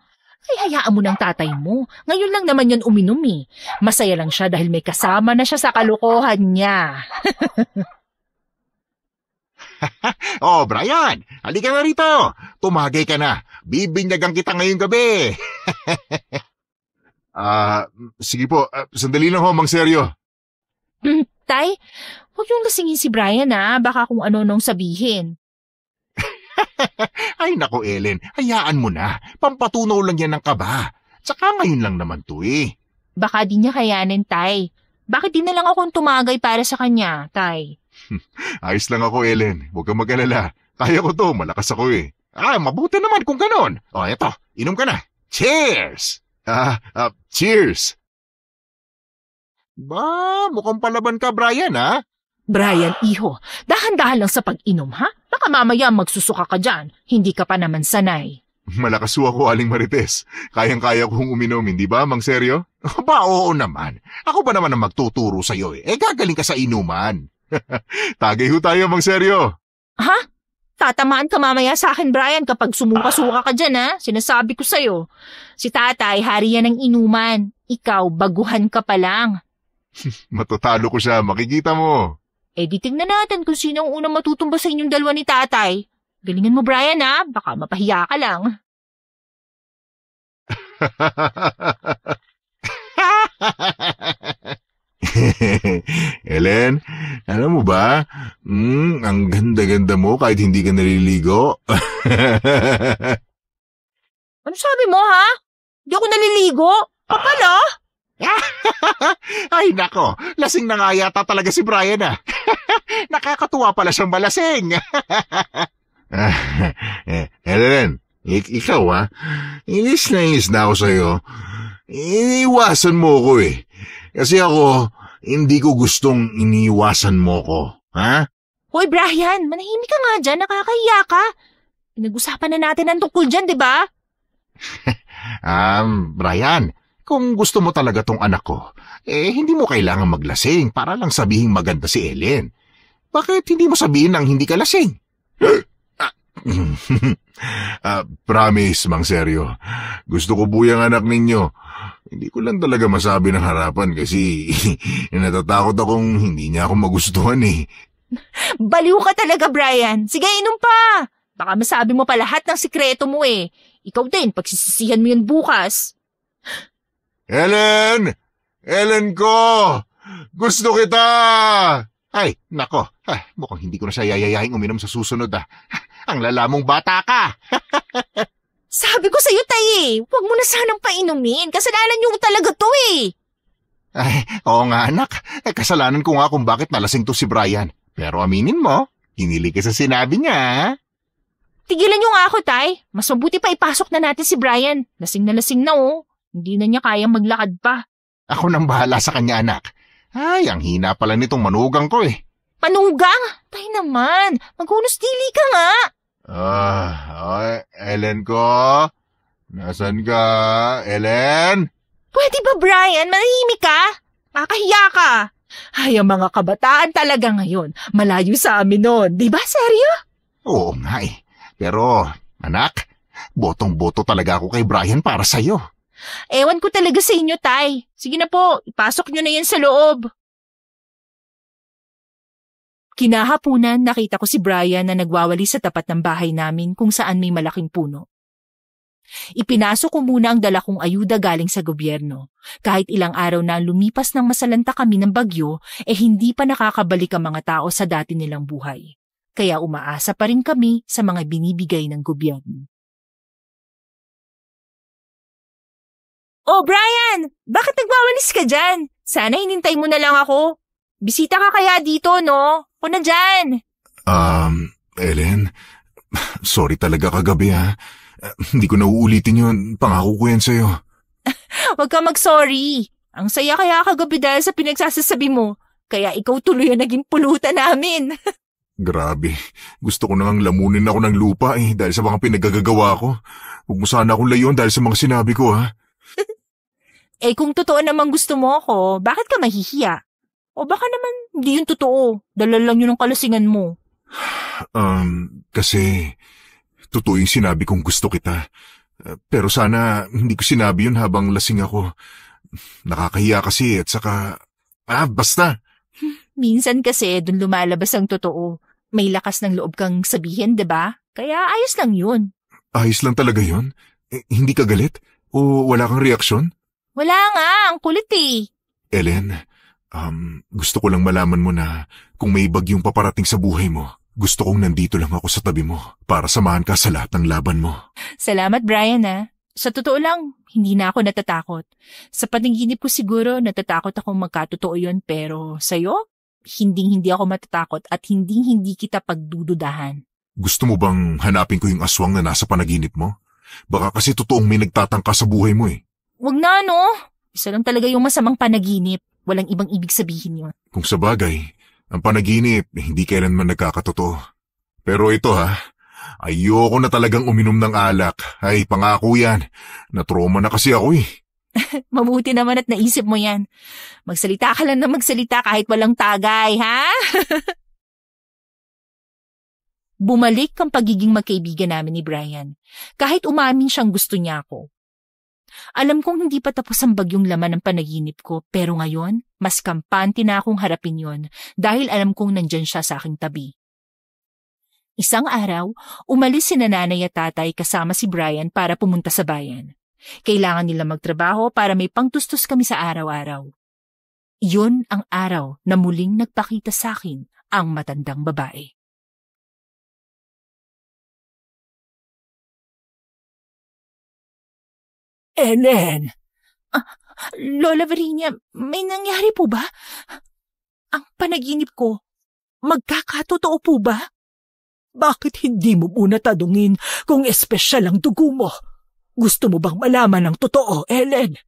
Ay, hayaan mo ng tatay mo. Ngayon lang naman yan uminom eh. Masaya lang siya dahil may kasama na siya sa kalokohan niya. Oh, Brian, halika na rito. Tumagay ka na. Bibinyagan kita ngayong gabi. Sige po. Sandali lang ho, Mang Seryo. Tay, huwag yung lasingin si Brian baka kung ano nung sabihin. Ay nako, Ellen, hayaan mo na. Pampatunaw lang yan ng kaba. Tsaka ngayon lang naman to eh. Baka di niya kayanin, Tay. Bakit di na lang akong tumagay para sa kanya, Tay? Ayos lang ako, Ellen. Huwag kang mag-alala. Kaya ko to, malakas ako eh. Mabuti naman kung ganon. O, eto, inom ka na. Cheers! Cheers! Ba, mukhang palaban ka, Brian, ha? Brian, iho, dahan-dahan lang sa pag-inom, ha? Baka mamaya magsusuka ka dyan. Hindi ka pa naman sanay. Malakas ako, Aling Marites. Kayang-kaya kong uminom, hindi ba, Mang Seryo? Ba, oo naman. Ako ba naman ang magtuturo sa'yo eh? Gagaling ka sa inuman. Tagay ho tayo, Mang Seryo. Ha? Tatamaan ka mamaya sa akin, Brian, kapag sumuka-suka ka dyan, ha? Sinasabi ko sa'yo. Si Tatay, hari yan ng inuman. Ikaw, baguhan ka pa lang. Matatalo ko siya, makikita mo. Di tingnan natin kung sino ang unang matutumba sa inyong dalawa ni Tatay. Galingan mo, Brian, ha? Baka mapahiya ka lang. Ellen, alam mo ba? Ang ganda-ganda mo kahit hindi ka naliligo. Ano sabi mo, ha? Di ako naliligo. Kapal, ha? Ay nako, lasing na nga yata talaga si Brian Nakakatuwa pala siyang malasing. Ellen, ikaw inis na ako sa'yo. Iniiwasan mo ko eh. Kasi ako, hindi ko gustong iniiwasan mo ko. Ha? Hoy Brian, manahimik ka nga dyan, nakakahiya ka. Pinag-usapan na natin ang tungkol dyan, di ba? Brian, kung gusto mo talaga tong anak ko, hindi mo kailangan maglasing para lang sabihing maganda si Ellen. Bakit hindi mo sabihin nang hindi ka lasing? Promise, Mang Seryo. Gusto ko buyang anak ninyo. Hindi ko lang talaga masabi ng harapan kasi natatakot akong hindi niya ako magustuhan eh. Baliw ka talaga, Brian. Sige, inom pa. Baka masabi mo pa lahat ng sikreto mo eh. Ikaw din, pagsisisihan mo yun bukas. Ellen! Ellen ko! Gusto kita! Ay, nako. Mukhang hindi ko na siya yayayaing uminom sa susunod ah. Ang lalamong bata ka! Sabi ko sa'yo, Tay eh. Huwag mo na sanang painumin. Kasalanan yung talaga to eh. Ay, oo nga anak. Kasalanan ko nga kung bakit nalasing to si Brian. Pero aminin mo, hinilig ka sa sinabi niya. Tigilan niyo nga ako, Tay. Mas mabuti pa ipasok na natin si Brian. Lasing na oh. Hindi na niya kayang maglakad pa. Ako nang bahala sa kanya anak. Ay, ang hina pala nitong manugang ko eh. Manugang? Tay naman, maghunos dili ka nga. Ellen ko? Nasaan ka, Ellen? Pwede ba, Brian? Manahimik ka? Kakahiya ka. Ay, ang mga kabataan talaga ngayon. Malayo sa amin nun. Di ba, seryo? Oo nga eh. Pero, anak, botong-boto talaga ako kay Brian para sa'yo. Ewan ko talaga sa inyo, Tay. Sige na po, ipasok nyo na yan sa loob. Kinahapunan, nakita ko si Brian na nagwawali sa tapat ng bahay namin kung saan may malaking puno. Ipinasok ko muna ang dala kong ayuda galing sa gobyerno. Kahit ilang araw na lumipas ng masalanta kami ng bagyo, hindi pa nakakabalik ang mga tao sa dati nilang buhay. Kaya umaasa pa rin kami sa mga binibigay ng gobyerno. Oh, Brian! Bakit nagwawalis ka dyan? Sana hinintay mo na lang ako. Bisita ka kaya dito, no? O na dyan. Ellen, sorry talaga kagabi ha. Hindi ko nauulitin yun. Pangako ko yan sa'yo. Huwag ka mag-sorry. Ang saya kaya kagabi dahil sa pinagsasasabi mo. Kaya ikaw tuloy ang naging pulutan namin. Grabe. Gusto ko nang lamunin ako ng lupa dahil sa mga pinagagagawa ko. Huwag mo sana akong layon dahil sa mga sinabi ko ha. Kung totoo namang gusto mo ako, bakit ka mahihiya? O baka naman hindi yun totoo. Dala lang yun ang kalasingan mo. Kasi totoo yung sinabi kong gusto kita. Pero sana hindi ko sinabi yun habang lasing ako. Nakakahiya kasi at saka... basta. Minsan kasi dun lumalabas ang totoo. May lakas ng loob kang sabihin, diba? Kaya ayos lang yun. Ayos lang talaga yun? Hindi ka galit? O wala kang reaksyon? Wala nga, ang kulit eh. Ellen, gusto ko lang malaman mo na kung may bagyong paparating sa buhay mo, gusto kong nandito lang ako sa tabi mo para samahan ka sa lahat ng laban mo. Salamat, Brian ah. Sa totoo lang, hindi na ako natatakot. Sa panaginip ko siguro natatakot akong magkatotoo yun pero sa'yo, hindi ako matatakot at hindi kita pagdududahan. Gusto mo bang hanapin ko yung aswang na nasa panaginip mo? Baka kasi totoong may nagtatangka sa buhay mo eh. Wag na no. Isa lang talaga yung masamang panaginip. Walang ibang ibig sabihin yun. Kung sa bagay, ang panaginip hindi kailanman nagkakatotoo. Pero ito ayoko na talagang uminom ng alak. Ay, pangako yan. Na-trauma na kasi ako eh. Mabuti naman at naisip mo yan. Magsalita ka lang na magsalita kahit walang tagay, ha? Bumalik ang pagiging magkaibigan namin ni Brian. Kahit umamin siyang gusto niya ako. Alam kong hindi pa tapos ang bagyong laman ng panaginip ko, pero ngayon, mas kampante na akong harapin yon dahil alam kong nandyan siya sa aking tabi. Isang araw, umalis si nanay at tatay kasama si Brian para pumunta sa bayan. Kailangan nila magtrabaho para may pangtustos kami sa araw-araw. Iyon ang araw na muling nagpakita sa akin ang matandang babae. Ellen! Lola Varinia, may nangyari po ba? Ang panaginip ko, magkakatotoo po ba? Bakit hindi mo muna tanungin kung espesyal ang dugo mo? Gusto mo bang malaman ang totoo, Ellen?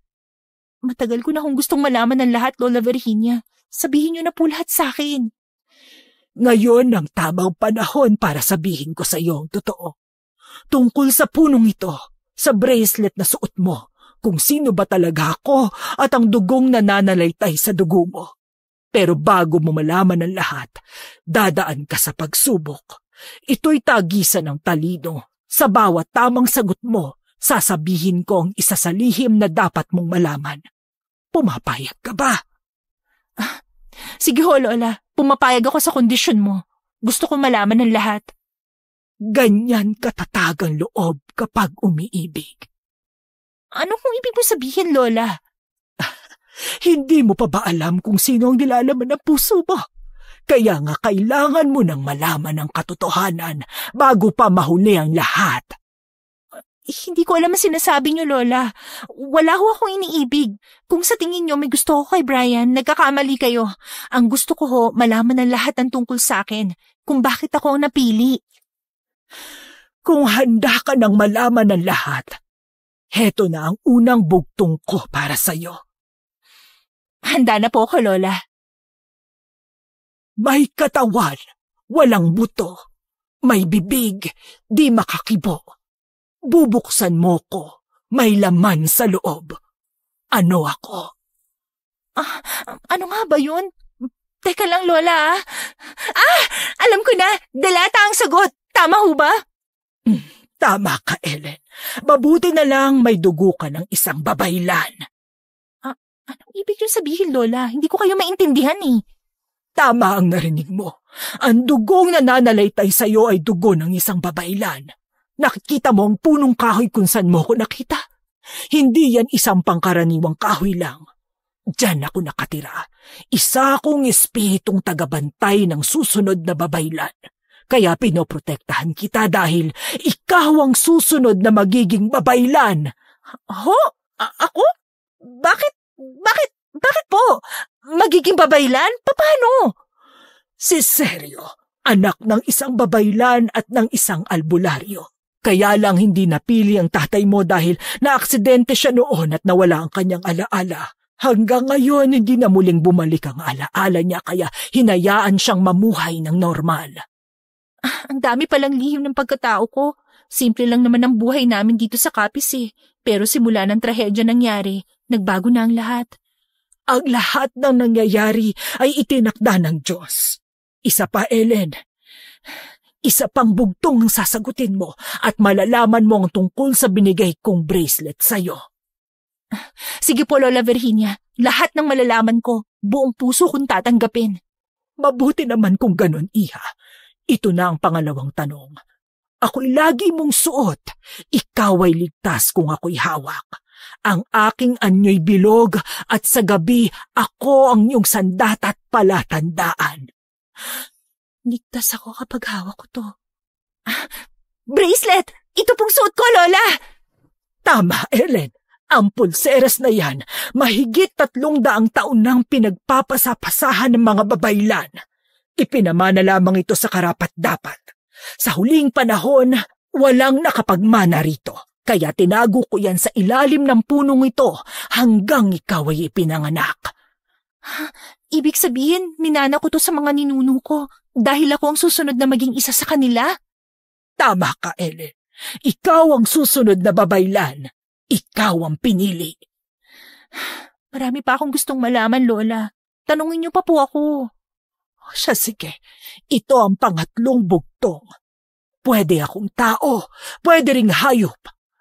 Matagal ko na kung gustong malaman ng lahat, Lola Virginia. Sabihin niyo na po lahat sa akin. Ngayon ang tamang panahon para sabihin ko sa iyo ang totoo. Tungkol sa punong ito, sa bracelet na suot mo, kung sino ba talaga ako at ang dugong nananalaytay sa dugo mo. Pero bago mo malaman ang lahat, dadaan ka sa pagsubok. Ito'y tagisan ng talino. Sa bawat tamang sagot mo, sasabihin ko ang isa sa lihim na dapat mong malaman. Pumapayag ka ba? Sige ho, Lola. Pumapayag ako sa kondisyon mo. Gusto ko malaman ng lahat. Ganyan katatag ang loob kapag umiibig. Ano kung ibig mo sabihin, Lola? Hindi mo pa ba alam kung sino ang nilalaman ng puso mo? Kaya nga kailangan mo nang malaman ang katotohanan bago pa mahuli ang lahat. Hindi ko alam ang sinasabi niyo, Lola. Wala ho akong iniibig. Kung sa tingin niyo may gusto ko kay Brian, nagkakamali kayo. Ang gusto ko ho, malaman ng lahat ng tungkol sa akin. Kung bakit ako ang napili. Kung handa ka nang malaman ng lahat, heto na ang unang bugtong ko para sa'yo. Handa na po ako, Lola. May katawan, walang buto. May bibig, di makakibo. Bubuksan mo ko, may laman sa loob. Ano ako? Ano nga ba yun? Teka lang, Lola. Alam ko na. Dalata ang sagot. Tama ho ba? Tama ka, Ellen. Mabuti na lang may dugo ka ng isang babaylan. Anong ibig yung sabihin, Lola? Hindi ko kayo maintindihan eh. Tama ang narinig mo. Ang dugong nananalaytay sa'yo ay dugo ng isang babaylan. Nakikita mo ang punong kahoy kung saan mo ko nakita? Hindi yan isang pangkaraniwang kahoy lang. Diyan ako nakatira. Isa akong espiritong tagabantay ng susunod na babaylan. Kaya pinoprotektahan kita dahil ikaw ang susunod na magiging babaylan. Ho? Ako? Bakit po? Magiging babaylan? Paano? Si Sergio, anak ng isang babaylan at ng isang albularyo. Kaya lang hindi napili ang tatay mo dahil naaksidente siya noon at nawala ang kanyang alaala. Hanggang ngayon hindi na muling bumalik ang alaala niya kaya hinayaan siyang mamuhay ng normal. Ang dami palang lihim ng pagkatao ko. Simple lang naman ang buhay namin dito sa Capiz eh. Pero simula ng trahedya nangyari, nagbago na ang lahat. Ang lahat ng nangyayari ay itinakda ng Diyos. Isa pa, Ellen. Isa pang bugtong ang sasagutin mo at malalaman mo ang tungkol sa binigay kong bracelet sa'yo. Sige po, Lola Virginia. Lahat ng malalaman ko, buong puso kong tatanggapin. Mabuti naman kung ganun, Iha. Ito na ang pangalawang tanong. Ako'y lagi mong suot. Ikaw ay ligtas kung ako'y hawak. Ang aking anyo'y bilog at sa gabi ako ang iyong sandat at palatandaan. Ligtas ako kapag hawak ko to. Bracelet! Ito pong suot ko, Lola! Tama, Ellen. Ang pulseras na yan, mahigit 300 taon nang pinagpapasapasahan ng mga babaylan. Ipinamana lamang ito sa karapat-dapat. Sa huling panahon, walang nakapagmana rito. Kaya tinago ko yan sa ilalim ng punong ito hanggang ikaw ay ipinanganak. Ibig sabihin, minana ko to sa mga ninuno ko dahil ako ang susunod na maging isa sa kanila? Tama ka, Ellen. Ikaw ang susunod na babaylan. Ikaw ang pinili. Marami pa akong gustong malaman, Lola. Tanungin niyo pa po ako. Siya, sige. Ito ang pangatlong bugtong. Pwede akong tao, pwede ring hayop.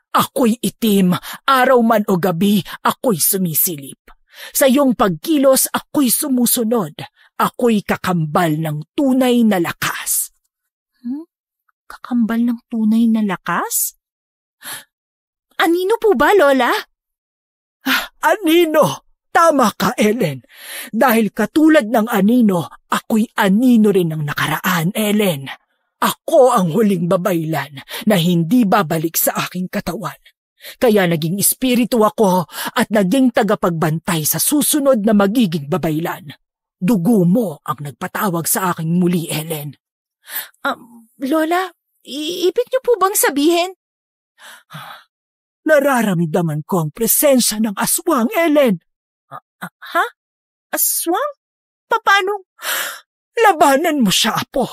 Ako'y itim, araw man o gabi, ako'y sumisilip. Sa iyong pagkilos, ako'y sumusunod. Ako'y kakambal ng tunay na lakas. Kakambal ng tunay na lakas? Anino po ba, Lola? Anino! Tama ka, Ellen. Dahil katulad ng anino, ako'y anino rin ng nakaraan, Ellen. Ako ang huling babaylan na hindi babalik sa aking katawan. Kaya naging espiritu ako at naging tagapagbantay sa susunod na magiging babaylan. Dugo mo ang nagpatawag sa aking muli, Ellen. Lola, ibig niyo po bang sabihin? Nararamdaman ko ang presensya ng aswang, Ellen. Ha? Aswang? Paano? Labanan mo siya, Apo.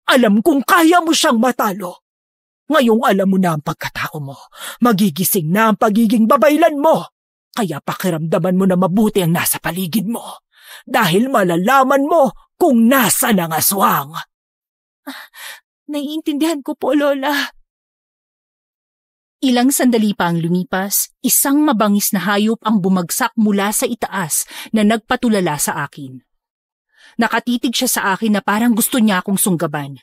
Alam kong kaya mo siyang matalo. Ngayong alam mo na ang pagkatao mo, magigising na ang pagiging babaylan mo. Kaya pakiramdaman mo na mabuti ang nasa paligid mo. Dahil malalaman mo kung nasa ang aswang. Naiintindihan ko po, Lola. Ilang sandali pa ang lumipas, isang mabangis na hayop ang bumagsak mula sa itaas na nagpatulala sa akin. Nakatitig siya sa akin na parang gusto niya akong sunggaban.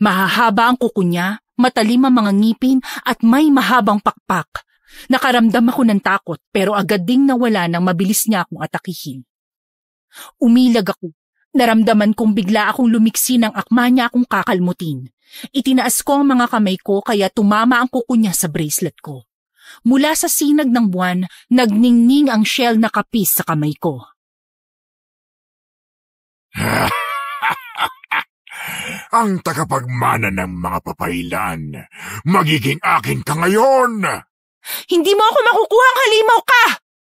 Mahahaba ang kuko niya, matalim ang mga ngipin at may mahabang pakpak. Nakaramdam ako ng takot pero agad ding nawala nang mabilis niya akong atakihin. Umilag ako. Naramdaman kong bigla akong lumiksi ng akma niya akong kakalmutin. Itinaas ko ang mga kamay ko kaya tumama ang kuko niya sa bracelet ko. Mula sa sinag ng buwan, nagningning ang shell na kapis sa kamay ko. Ang tagapagmana ng mga papailan. Magiging akin ka ngayon! Hindi mo ako makukuha ang halimaw ka!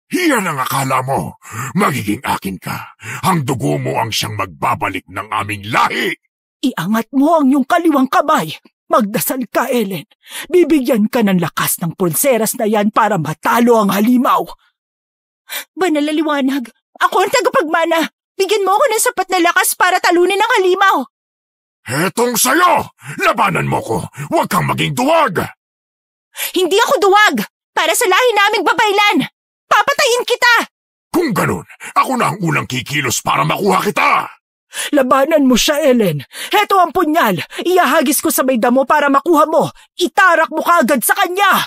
Iyan ang akala mo. Magiging akin ka. Ang dugo mo ang siyang magbabalik ng aming lahi. Iangat mo ang iyong kaliwang kamay. Magdasal ka, Ellen. Bibigyan ka ng lakas ng pulseras na yan para matalo ang halimaw. Banal na liwanag. Ako ang tagapagmana. Bigyan mo ako ng sapat na lakas para talunin ang halimaw. Hetong sayo! Labanan mo ko! Huwag kang maging duwag! Hindi ako duwag! Para sa lahi naming babaylan! Papatayin kita! Kung ganun, ako na ang unang kikilos para makuha kita! Labanan mo siya, Ellen. Heto ang punyal. Iahagis ko sa may damo para makuha mo. Itarak mo kaagad sa kanya.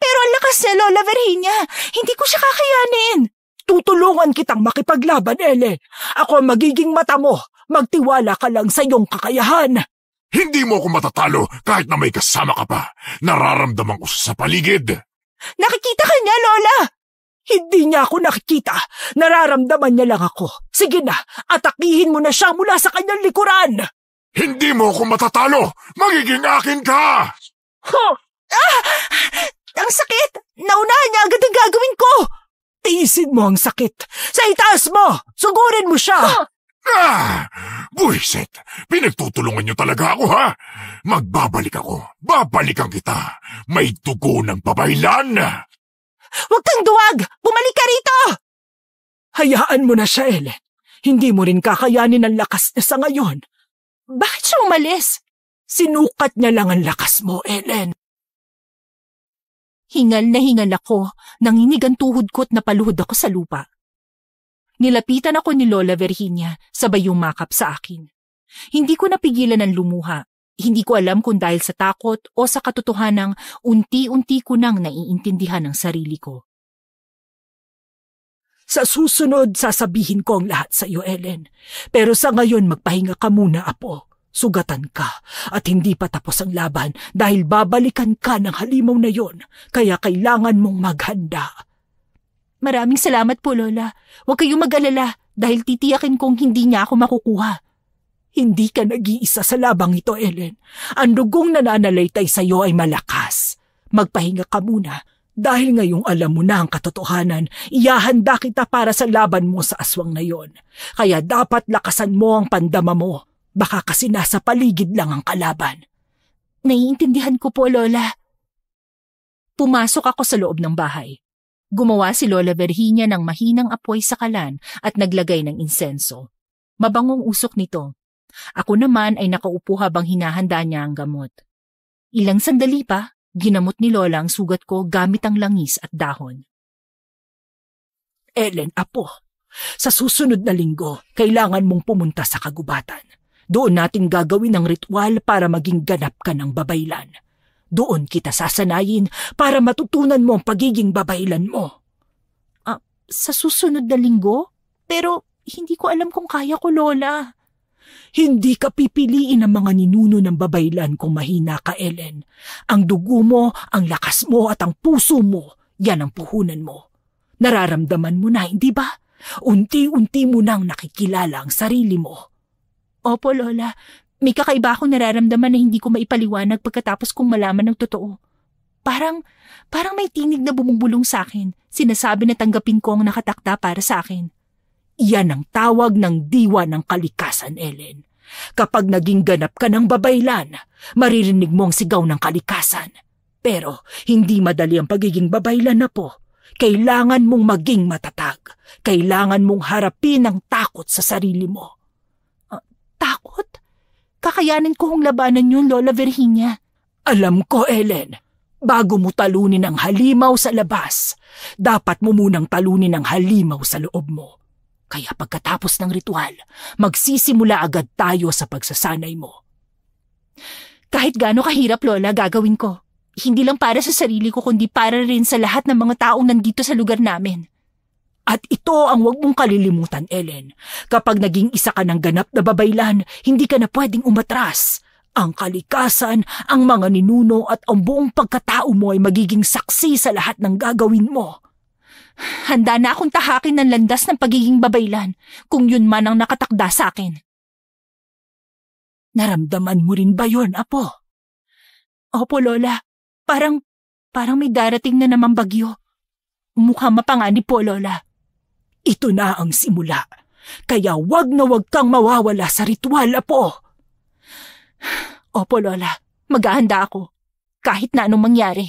Pero ang lakas niya, Lola Virginia. Hindi ko siya kakayanin. Tutulungan kitang makipaglaban, Ellen. Ako ang magiging mata mo. Magtiwala ka lang sa iyong kakayahan. Hindi mo ako matatalo kahit na may kasama ka pa. Nararamdaman ko sa paligid. Nakikita ka niya, Lola! Hindi niya ako nakikita. Nararamdaman niya lang ako. Sige na, atakihin mo na siya mula sa kanyang likuran. Hindi mo ako matatalo. Magiging akin ka! Huh! Ang sakit! Naunahan niya agad ang gagawin ko! Tiisin mo ang sakit. Sa itaas mo! Sugurin mo siya! Buisit! Pinagtutulungan niyo talaga ako, ha? Magbabalik ako. Babalikan kita. May dugo ng babaylan. Huwag kang duwag! Bumalik ka rito! Hayaan mo na siya, Ellen. Hindi mo rin kakayanin ang lakas niya sa ngayon. Bakit siya umalis? Sinukat niya lang ang lakas mo, Ellen. Hingal na hingal ako, nanginig ang tuhod ko at napaluhod ako sa lupa. Nilapitan ako ni Lola Virginia, sabay yumakap sa akin. Hindi ko napigilan ang lumuha. Hindi ko alam kung dahil sa takot o sa katotohanang unti-unti ko nang naiintindihan ang sarili ko. Sa susunod, sasabihin ko ang lahat sa iyo, Ellen. Pero sa ngayon, magpahinga ka muna, Apo. Sugatan ka at hindi pa tapos ang laban dahil babalikan ka ng halimaw na yon. Kaya kailangan mong maghanda. Maraming salamat po, Lola. Huwag kayong mag-alala dahil titiyakin kong hindi niya ako makukuha. Hindi ka nag-iisa sa labang ito, Ellen. Ang dugong nananalaytay sa iyo ay malakas. Magpahinga ka muna dahil ngayong alam mo na ang katotohanan, iyahanda kita para sa laban mo sa aswang na yon. Kaya dapat lakasan mo ang pandama mo. Baka kasi nasa paligid lang ang kalaban. Naiintindihan ko po, Lola. Pumasok ako sa loob ng bahay. Gumawa si Lola Virginia ng mahinang apoy sa kalan at naglagay ng insenso. Mabangong usok nito. Ako naman ay nakaupo habang hinahanda niya ang gamot. Ilang sandali pa, ginamot ni Lola ang sugat ko gamit ang langis at dahon. Ellen, Apo, sa susunod na linggo, kailangan mong pumunta sa kagubatan. Doon natin gagawin ang ritual para maging ganap ka ng babaylan. Doon kita sasanayin para matutunan mo ang pagiging babaylan mo. Sa susunod na linggo? Pero hindi ko alam kung kaya ko, Lola. Hindi ka pipiliin ng mga ninuno ng babaylan kung mahina ka, Ellen. Ang dugo mo, ang lakas mo at ang puso mo, yan ang puhunan mo. Nararamdaman mo na, hindi ba? Unti-unti mo nang nakikilala ang sarili mo. Opo, Lola. May kakaiba akong nararamdaman na hindi ko maipaliwanag pagkatapos kong malaman ng totoo. Parang may tinig na bumubulong sa akin. Sinasabi na tanggapin ko ang nakatakda para sa akin. Iyan ang tawag ng diwa ng kalikasan, Ellen. Kapag naging ganap ka ng babaylan, maririnig mo ang sigaw ng kalikasan. Pero hindi madali ang pagiging babaylan, Apo. Kailangan mong maging matatag. Kailangan mong harapin ang takot sa sarili mo. Takot? Kakayanin ko hong labanan yun, Lola Virginia. Alam ko, Ellen. Bago mo talunin ang halimaw sa labas, dapat mo munang talunin ang halimaw sa loob mo. Kaya pagkatapos ng ritual, magsisimula agad tayo sa pagsasanay mo. Kahit gaano kahirap, Lola, gagawin ko. Hindi lang para sa sarili ko, kundi para rin sa lahat ng mga taong nandito sa lugar namin. At ito ang huwag mong kalilimutan, Ellen. Kapag naging isa ka ng ganap na babaylan, hindi ka na pwedeng umatras. Ang kalikasan, ang mga ninuno at ang buong pagkatao mo ay magiging saksi sa lahat ng gagawin mo. Handa na akong tahakin ng landas ng pagiging babaylan, kung yun man ang nakatakda sa akin. Naramdaman mo rin ba yun, Apo? Opo, Lola. Parang may darating na namang bagyo. Mukhang mapanganib po, Lola. Ito na ang simula. Kaya wag na wag kang mawawala sa ritual, Apo. Opo, Lola. Maghahanda ako. Kahit na anong mangyari.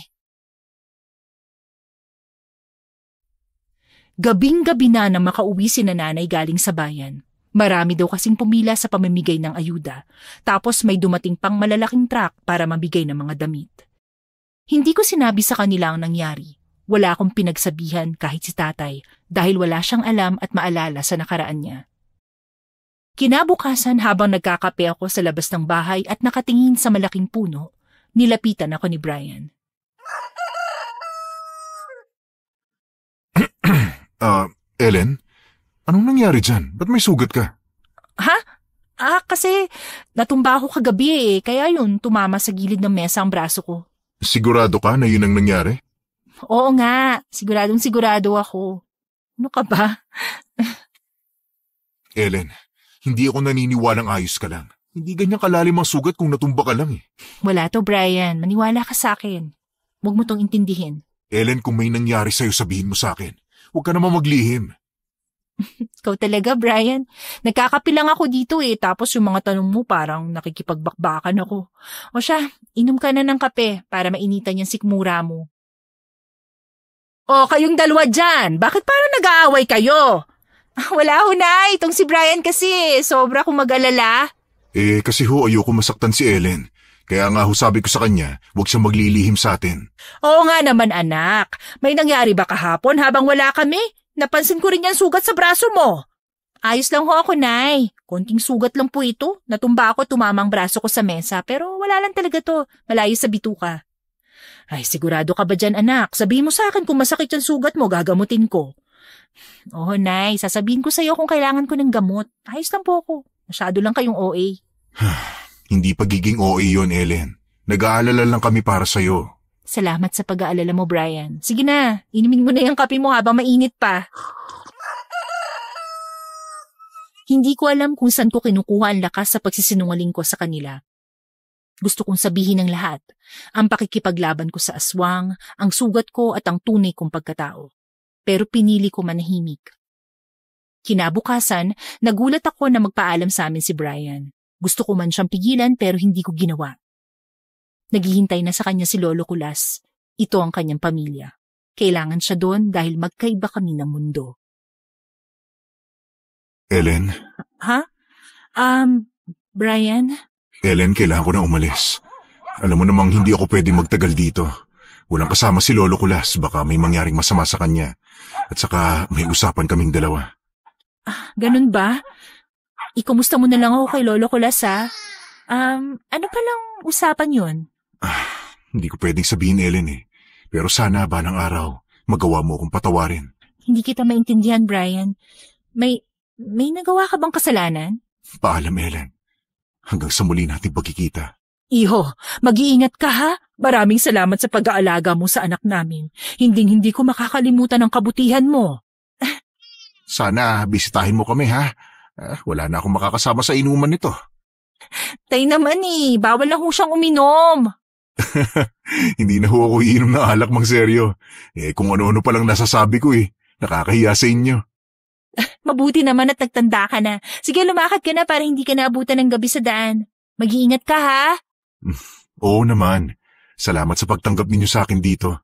Gabing-gabi na nang makauwi si nanay galing sa bayan. Marami daw kasing pumila sa pamimigay ng ayuda. Tapos may dumating pang malalaking truck para mabigay ng mga damit. Hindi ko sinabi sa kanila ang nangyari. Wala akong pinagsabihan kahit si tatay dahil wala siyang alam at maalala sa nakaraan niya. Kinabukasan habang nagkakape ako sa labas ng bahay at nakatingin sa malaking puno, nilapitan ako ni Brian. Ellen? Anong nangyari dyan? Ba't may sugat ka? Ha? Kasi natumba ako kagabi kaya yun, tumama sa gilid ng mesa ang braso ko. Sigurado ka na yun ang nangyari? Oo nga, sigurado ako. Ano ka ba? Ellen, hindi ako naniniwalang ayos ka lang. Hindi ganyan kalalim ang sugat kung natumba ka lang eh. Wala to, Brian. Maniwala ka sa akin. Huwag mo tong intindihin. Ellen, kung may nangyari sa'yo, sabihin mo sa akin. Huwag ka naman maglihim. Ikaw talaga, Brian. Nagkakapilang ako dito tapos yung mga tanong mo parang nakikipagbakbakan ako. O siya, inom ka na ng kape para mainitan yung sikmura mo. O, kayong dalawa dyan, bakit parang nag-aaway kayo? Wala ho na, itong si Brian kasi, sobra kong mag-alala. Kasi ayoko masaktan si Ellen. Kaya nga sabi ko sa kanya, huwag siyang maglilihim sa atin. Oo nga naman anak, may nangyari ba kahapon habang wala kami? Napansin ko rin yung sugat sa braso mo. Ayos lang ho ako, Nay. Konting sugat lang po ito. Natumba ako, tumamang braso ko sa mesa, pero wala lang talaga to. Malayo sa bituka. Ay, sigurado ka ba dyan, anak? Sabihin mo sa akin kung masakit yung sugat mo, gagamutin ko. Oo, Nay. Sasabihin ko sa'yo kung kailangan ko ng gamot. Ayos lang po ako. Masyado lang kayong OA. Hindi pagiging OA yun, Ellen. Nag-aalala lang kami para sa'yo. Salamat sa pag-aalala mo, Brian. Sige na, inumin mo na yung kape mo habang mainit pa. Hindi ko alam kung saan ko kinukuha ang lakas sa pagsisinungaling ko sa kanila. Gusto kong sabihin ng lahat, ang pakikipaglaban ko sa aswang, ang sugat ko at ang tunay kong pagkatao. Pero pinili ko manahimik. Kinabukasan, nagulat ako na magpaalam sa amin si Brian. Gusto ko man siyang pigilan pero hindi ko ginawa. Naghihintay na sa kanya si Lolo Kulas. Ito ang kanyang pamilya. Kailangan siya doon dahil magkaiba kami ng mundo. Ellen? Ha? Brian? Ellen, kailangan ko na umalis. Alam mo namang hindi ako pwede magtagal dito. Walang kasama si Lolo Kulas, baka may mangyaring masama sa kanya. At saka may usapan kaming dalawa. Ganun ba? Ikumusta mo na lang ako kay Lolo Kulas, ha? Ano palang usapan yun? Hindi ko pwedeng sabihin, Ellen Pero sana balang araw, magawa mo akong patawarin. Hindi kita maintindihan, Brian. May nagawa ka bang kasalanan? Paalam, Ellen. Hanggang sa muli nating pagkikita. Iho, mag-iingat ka ha? Maraming salamat sa pag-aalaga mo sa anak namin. Hindi ko makakalimutan ang kabutihan mo. Sana bisitahin mo kami, ha? Wala na akong makakasama sa inuman nito. Tay naman bawal na ho siyang uminom. Hindi na ho ako iinom ng alak, mang seryo. Kung ano-ano palang nasasabi ko nakakahiya sa inyo. Mabuti naman at nagtanda ka na. Sige, lumakad ka na para hindi ka naabutan ng gabi sa daan. Mag-iingat ka, ha? Oo naman. Salamat sa pagtanggap ninyo sa akin dito.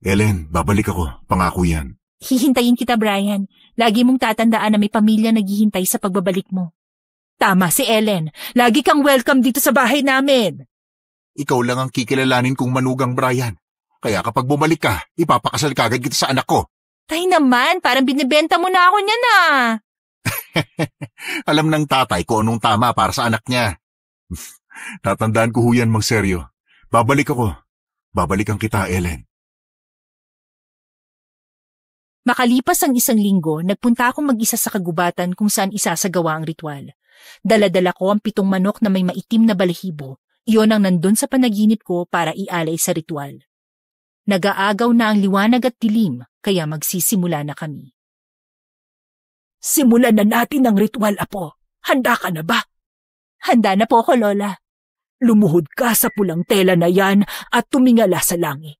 Ellen, babalik ako. Pangako yan. Hihintayin kita, Brian. Lagi mong tatandaan na may pamilya naghihintay sa pagbabalik mo. Tama si Ellen. Lagi kang welcome dito sa bahay namin. Ikaw lang ang kikilalanin kong manugang, Brian. Kaya kapag bumalik ka, ipapakasal kagad kita sa anak ko. Tay naman, parang binibenta mo na ako niyan ah. Alam ng tatay ko anong tama para sa anak niya. Tatandaan ko huyan, Mang Seryo. Babalik ako. Babalikan kita, Ellen. Makalipas ang 1 linggo, nagpunta akong mag-isa sa kagubatan kung saan isasagawa ang ritual. Dala-dala ko ang 7 manok na may maitim na balahibo. Iyon ang nandun sa panaginip ko para ialay sa ritual. Nag-aagaw na ang liwanag at dilim, kaya magsisimula na kami. Simulan na natin ang ritual, Apo. Handa ka na ba? Handa na po ako, Lola. Lumuhod ka sa pulang tela na yan at tumingala sa langit.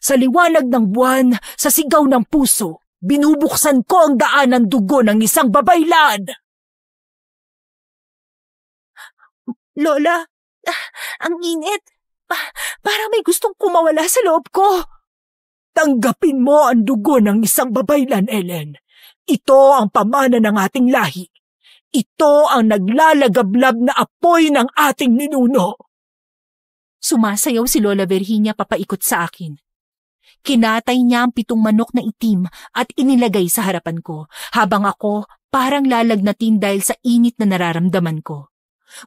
Sa liwanag ng buwan, sa sigaw ng puso, binubuksan ko ang daan ng dugo ng isang babaylan. Lola, ang init. Para may gustong kumawala sa loob ko. Tanggapin mo ang dugo ng isang babaylan, Ellen. Ito ang pamana ng ating lahi. Ito ang naglalagablab na apoy ng ating ninuno. Sumasayaw si Lola Virginia papaikot sa akin. Kinatay niya ang 7 manok na itim at inilagay sa harapan ko, habang ako parang lalagnatin dahil sa init na nararamdaman ko.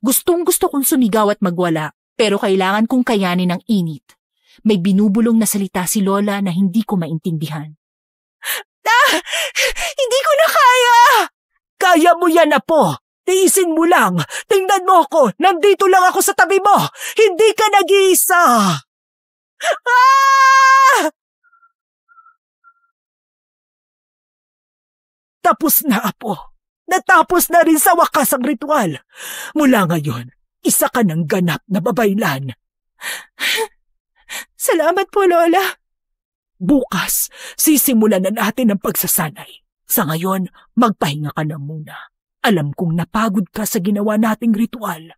Gustong-gusto kong sumigaw at magwala, pero kailangan kong kayanin ang init. May binubulong na salita si Lola na hindi ko maintindihan. Hindi ko na kaya! Kaya mo yan, Apo! Tiisin mo lang! Tingnan mo ako! Nandito lang ako sa tabi mo! Hindi ka nag-iisa! Ah! Tapos na, Apo. Natapos na rin sa wakas ang ritual. Mula ngayon, isa ka ng ganap na babaylan. Salamat po, Lola. Bukas, sisimulan na natin ang pagsasanay. Sa ngayon, magpahinga ka na muna. Alam kong napagod ka sa ginawa nating ritual.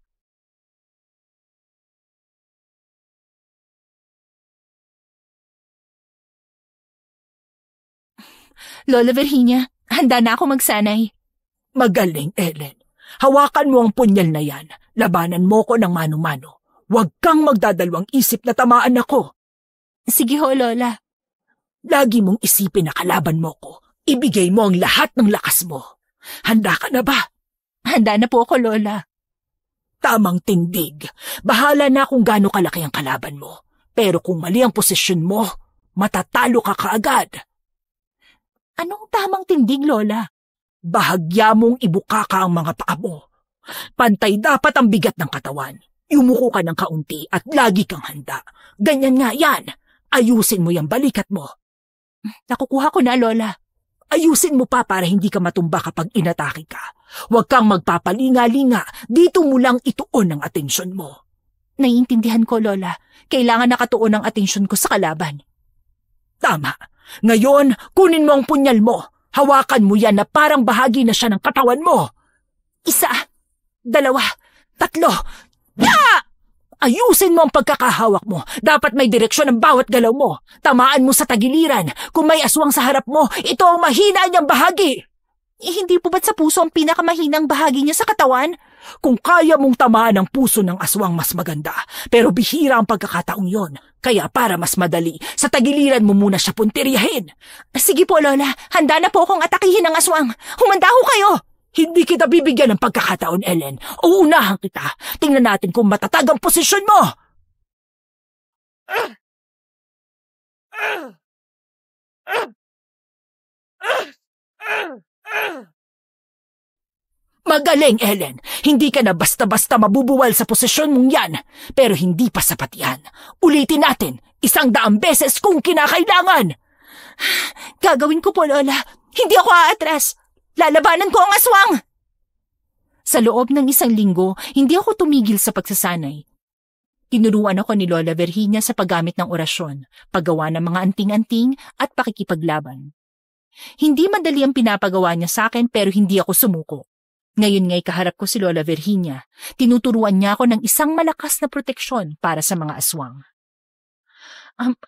Lola Virginia, handa na ako magsanay. Magaling, Ellen. Hawakan mo ang punyal na yan. Labanan mo ko ng mano-mano. Huwag kang magdadalawang isip na tamaan ako. Sige ho, Lola. Lagi mong isipin na kalaban mo ko. Ibigay mo ang lahat ng lakas mo. Handa ka na ba? Handa na po ako, Lola. Tamang tindig. Bahala na kung gaano kalaki ang kalaban mo. Pero kung mali ang posisyon mo, matatalo ka kaagad. Anong tamang tindig, Lola? Bahagya mong ibukaka ang mga paa mo. Pantay dapat ang bigat ng katawan. Yumuko ka ng kaunti at lagi kang handa. Ganyan nga yan. Ayusin mo yung balikat mo. Nakukuha ko na, Lola. Ayusin mo pa para hindi ka matumba kapag inatake ka. Huwag kang magpapalinga-linga. Dito mo lang ituon ang atensyon mo. Naiintindihan ko, Lola. Kailangan nakatuon ang atensyon ko sa kalaban. Tama. Ngayon, kunin mo ang punyal mo. Hawakan mo yan na parang bahagi na siya ng katawan mo. 1, 2, 3. Ya! Ayusin mo ang pagkakahawak mo. Dapat may direksyon ang bawat galaw mo. Tamaan mo sa tagiliran. Kung may aswang sa harap mo, ito ang mahina niyang bahagi. Hindi po ba't sa puso ang pinakamahinang bahagi niya sa katawan? Kung kaya mong tamaan ang puso ng aswang, mas maganda. Pero bihira ang pagkakataong yon. Kaya para mas madali, sa tagiliran mo muna siya puntiryahin. Sige po, Lola. Handa na po akong atakihin ng aswang. Humanda ho kayo! Hindi kita bibigyan ng pagkakataon, Ellen. Uunahan kita. Tingnan natin kung matatag ang posisyon mo. Magaling, Ellen. Hindi ka na basta-basta mabubuwal sa posisyon mong yan. Pero hindi pa sapat yan. Ulitin natin. 100 beses kung kinakailangan. Gagawin ko po, Lola. Hindi ako aatras. Lalabanan ko ang aswang! Sa loob ng 1 linggo, hindi ako tumigil sa pagsasanay. Tinuruan ako ni Lola Virginia sa paggamit ng orasyon, paggawa ng mga anting-anting at pakikipaglaban. Hindi madali ang pinapagawa niya sa akin pero hindi ako sumuko. Ngayon nga'y kaharap ko si Lola Virginia. Tinuturuan niya ako ng isang malakas na proteksyon para sa mga aswang.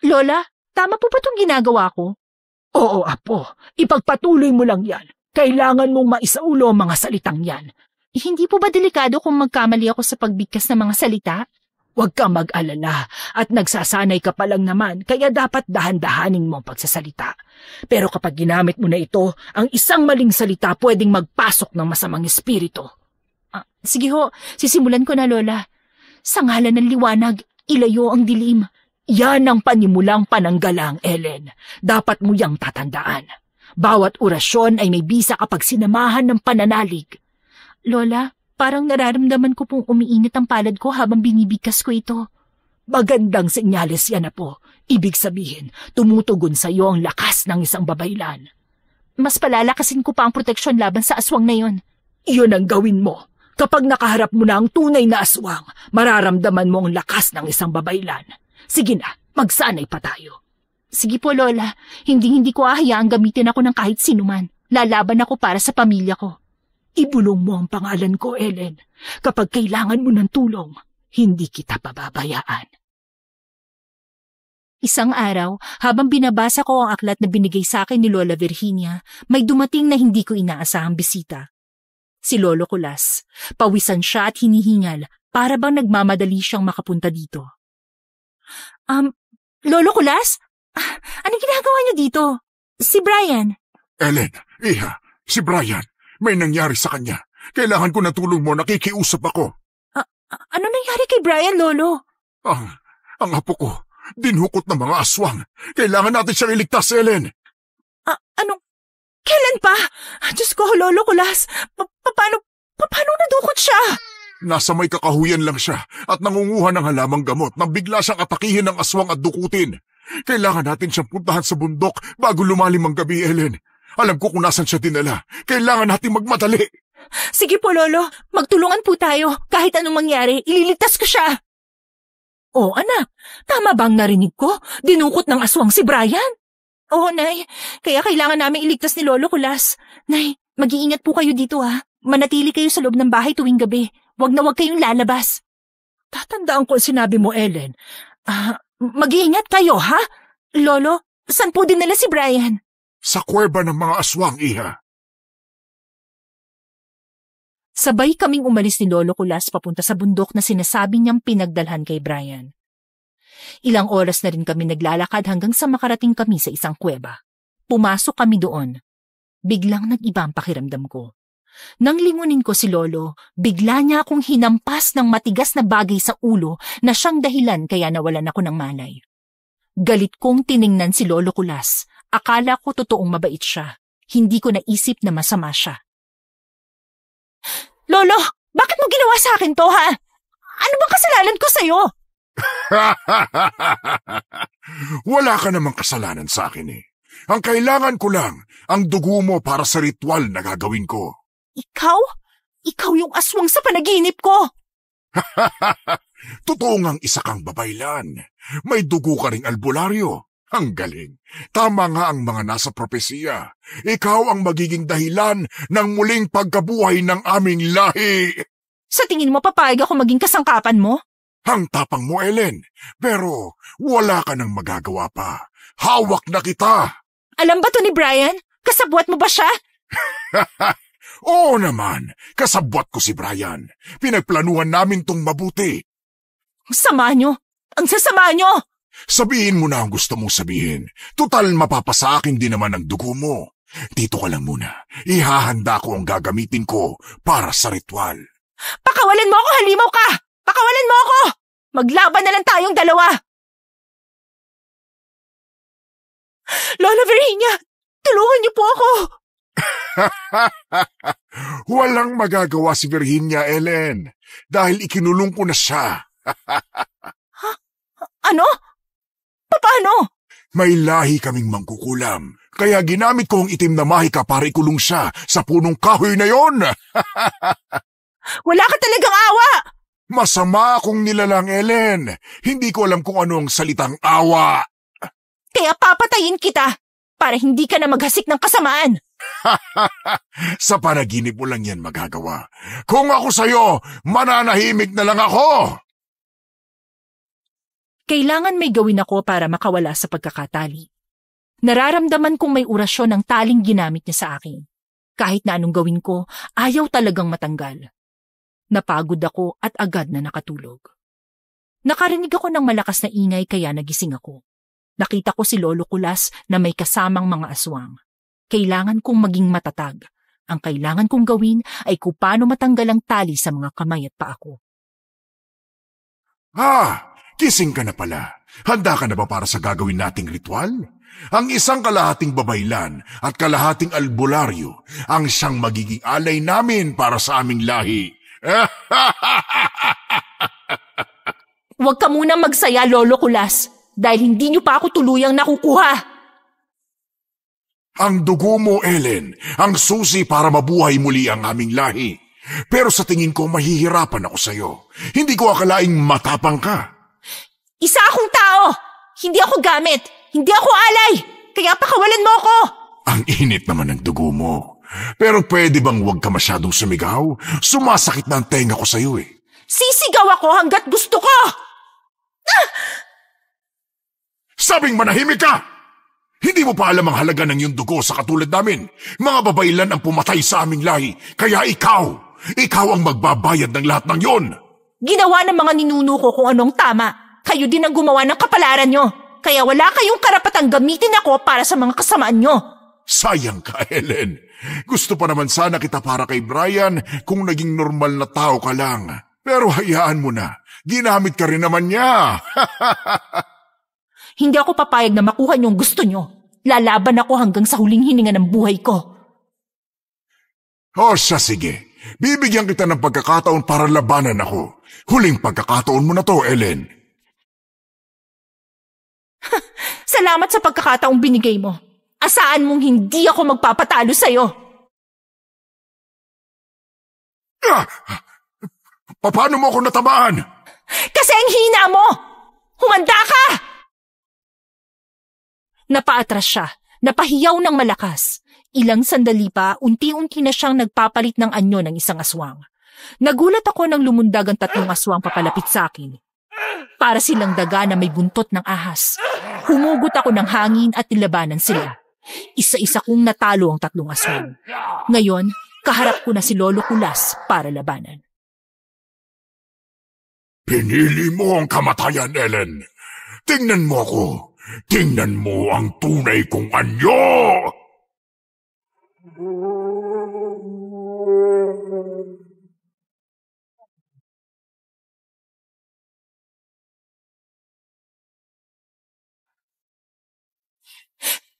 Lola, tama po ba itong ginagawa ko? Oo, Apo. Ipagpatuloy mo lang yan. Kailangan mong maisaulo ang mga salitang yan. Hindi po ba delikado kung magkamali ako sa pagbigkas ng mga salita? Huwag kang mag-alala at nagsasanay ka pa lang naman kaya dapat dahan-dahanin mo ang pagsasalita. Pero kapag ginamit mo na ito, ang isang maling salita pwedeng magpasok ng masamang espiritu. Sige ho, sisimulan ko na Lola. Sa ngalan ng liwanag, ilayo ang dilim. Yan ang panimulang pananggalang, Ellen. Dapat mo yang tatandaan. Bawat orasyon ay may bisa kapag sinamahan ng pananalig. Lola, parang nararamdaman ko pong umiinit ang palad ko habang binibigkas ko ito. Magandang senyales yan, Apo. Ibig sabihin, tumutugon sa iyo ang lakas ng isang babaylan. Mas palalakasin ko pa ang proteksyon laban sa aswang na yon. Iyon ang gawin mo. Kapag nakaharap mo na ang tunay na aswang, mararamdaman mo ang lakas ng isang babaylan. Sige na, magsanay pa tayo. Sige po, Lola. Hindi ko hahayaang gamitin ako ng kahit sinuman. Lalaban ako para sa pamilya ko. Ibulong mo ang pangalan ko, Ellen. Kapag kailangan mo ng tulong, hindi kita pababayaan. Isang araw, habang binabasa ko ang aklat na binigay sa akin ni Lola Virginia, may dumating na hindi ko inaasahang bisita. Si Lolo Kulas. Pawisan siya at hinihingal para bang nagmamadali siyang makapunta dito. Lolo Kulas? Anong ginagawa niyo dito? Si Brian. Ellen, iha, si Brian. May nangyari sa kanya. Kailangan ko ng tulong mo, nakikiusap ako. Ano nangyari kay Brian, Lolo? Ang apo ko, dinhukot ng mga aswang. Kailangan natin siyang iligtas, Ellen. Kailan pa? Diyos ko, Lolo Kulas. Paano nadukot siya? Nasa may kakahuyan lang siya at nangunguha ng halamang gamot nang bigla siyang atakihin ng aswang at dukutin. Kailangan natin siyang puntahan sa bundok bago lumalim ang gabi, Ellen. Alam ko kung nasan siya dinala. Kailangan natin magmadali. Sige po, Lolo. Magtulungan po tayo. Kahit anong mangyari, ililigtas ko siya. Oh, anak. Tama bang narinig ko? Dinukot ng aswang si Brian? Oo, Nay. Kaya kailangan namin iligtas ni Lolo Kulas. Nay, mag-iingat po kayo dito ha. Manatili kayo sa loob ng bahay tuwing gabi. Huwag na huwag kayong lalabas. Tatandaan ko ang sinabi mo, Ellen. Mag-iingat kayo, ha? Lolo, saan po dinala si Brian? Sa kuweba ng mga aswang, iha. Sabay kaming umalis ni Lolo Kulas papunta sa bundok na sinasabi niyang pinagdalhan kay Brian. Ilang oras na rin kami naglalakad hanggang sa makarating kami sa isang kuweba. Pumasok kami doon. Biglang nag-iba ang pakiramdam ko. Nang lingunin ko si Lolo, bigla niya akong hinampas ng matigas na bagay sa ulo na siyang dahilan kaya nawalan ako ng malay. Galit kong tiningnan si Lolo Kulas. Akala ko totoong mabait siya. Hindi ko naisip na masama siya. Lolo, bakit mo ginawa sa akin to, ha? Ano bang kasalanan ko sa'yo? Wala ka namang kasalanan sa akin eh. Ang kailangan ko lang, ang dugo mo para sa ritual na gagawin ko. Ikaw? Ikaw yung aswang sa panaginip ko! Totoo ngang isa kang babaylan. May dugo ka ring albularyo. Ang galing. Tama nga ang mga nasa propesiya. Ikaw ang magiging dahilan ng muling pagkabuhay ng aming lahi. Sa tingin mo papayag ako maging kasangkapan mo? Ang tapang mo, Ellen. Pero wala ka nang magagawa pa. Hawak na kita. Alam ba to ni Brian? Kasabwat mo ba siya? Oo naman. Kasabwat ko si Brian. Pinagplanuhan namin tong mabuti. Sama nyo. Ang sasama nyo. Sabihin mo na ang gusto mong sabihin. Tutal mapapasa akin din naman ang dugo mo. Dito ka lang muna. Ihahanda ko ang gagamitin ko para sa ritual. Pakawalan mo ako, halimaw ka! Pakawalan mo ako! Maglaban na lang tayong dalawa! Lola Virginia, tulungan niyo po ako! Walang magagawa si Virginia, Ellen. Dahil ikinulong ko na siya. Ano? Paano? May lahi kaming mangkukulam. Kaya ginamit ko ang itim na mahika para ikulong siya sa punong kahoy na yon. Wala ka talagang awa! Masama akong nilalang, Ellen. Hindi ko alam kung ano ang salitang awa. Kaya papatayin kita. para hindi ka na maghasik ng kasamaan. Sa panaginip mo lang yan magagawa. Kung ako sa'yo, mananahimik na lang ako! Kailangan may gawin ako para makawala sa pagkakatali. Nararamdaman kong may orasyon ng taling ginamit niya sa akin. Kahit na anong gawin ko, ayaw talagang matanggal. Napagod ako at agad na nakatulog. Nakarinig ako ng malakas na ingay kaya nagising ako. Nakita ko si Lolo Kulas na may kasamang mga aswang. Kailangan kong maging matatag. Ang kailangan kong gawin ay kung paano matanggal ang tali sa mga kamay at paa ko. Kising ka na pala. Handa ka na ba para sa gagawin nating ritual? Ang isang kalahating babaylan at kalahating albularyo ang siyang magiging alay namin para sa aming lahi. Huwag ka muna magsaya, Lolo Kulas, dahil hindi niyo pa ako tuluyang nakukuha. Ang dugo mo, Ellen, ang susi para mabuhay muli ang aming lahi. Pero sa tingin ko, mahihirapan ako sa'yo. Hindi ko akalaing matapang ka. Isa akong tao! Hindi ako gamit! Hindi ako alay! Kaya pakawalan mo ako! Ang init naman ng dugo mo. Pero pwede bang huwag ka masyadong sumigaw? Sumasakit na ang tenga ko sa'yo eh. Sisigaw ako hanggat gusto ko! Sabing manahimik ka! Hindi mo pa alam ang halaga ng iyong dugo sa katulad namin. Mga babaylan ang pumatay sa aming lahi. Kaya ikaw ang magbabayad ng lahat ng yon. Ginawa ng mga ninuno ko kung anong tama. Kayo din ang gumawa ng kapalaran nyo. Kaya wala kayong karapatang gamitin ako para sa mga kasamaan nyo. Sayang ka, Ellen. Gusto pa naman sana kita para kay Brian kung naging normal na tao ka lang. Pero hayaan mo na. Ginamit ka rin naman niya. Hindi ako papayag na makuha nyo ang gusto nyo. Lalaban ako hanggang sa huling hininga ng buhay ko. Siya sige. Bibigyan kita ng pagkakataon para labanan ako. Huling pagkakataon mo na to, Ellen. Salamat sa pagkakataong binigay mo. Asaan mong hindi ako magpapatalo sa'yo. Paano mo ako natamaan? Kasi ang hina mo! Humanda ka! Napaatras siya, napahiyaw ng malakas. Ilang sandali pa, unti-unti na siyang nagpapalit ng anyo ng isang aswang. Nagulat ako nang lumundag ang 3 aswang papalapit sa akin. Para silang daga na may buntot ng ahas. Humugot ako ng hangin at nilabanan sila. Isa-isa kong natalo ang 3 aswang. Ngayon, kaharap ko na si Lolo Kulas para labanan. Pinili mo ang kamatayan, Ellen. Tingnan mo ako. Tingnan mo ang tunay kong anyo!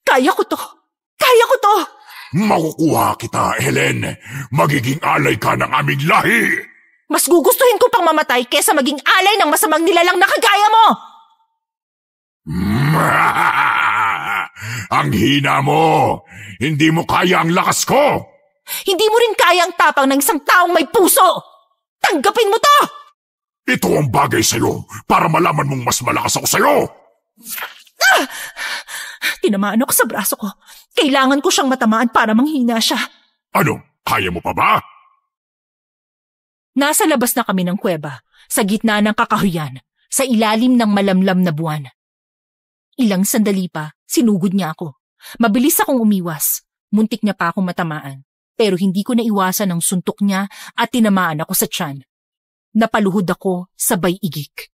Kaya ko to! Kaya ko to! Makukuha kita, Ellen. Magiging alay ka ng aming lahi. Mas gugustuhin ko pang mamatay kesa maging alay ng masamang nilalang na kagaya mo! Ang hina mo! Hindi mo kaya ang lakas ko! Hindi mo rin kaya ang tapang ng isang taong may puso! Tanggapin mo to! Ito ang bagay sa'yo para malaman mong mas malakas ako sa'yo! Tinamaan ako sa braso ko. Kailangan ko siyang matamaan para manghina siya. Ano? Kaya mo pa ba? Nasa labas na kami ng kuweba, sa gitna ng kakahuyan, sa ilalim ng malamlam na buwan. Ilang sandali pa, sinugod niya ako. Mabilis akong umiwas. Muntik niya pa akong matamaan. Pero hindi ko naiwasan ang suntok niya at tinamaan ako sa tiyan. Napaluhod ako sabay igik.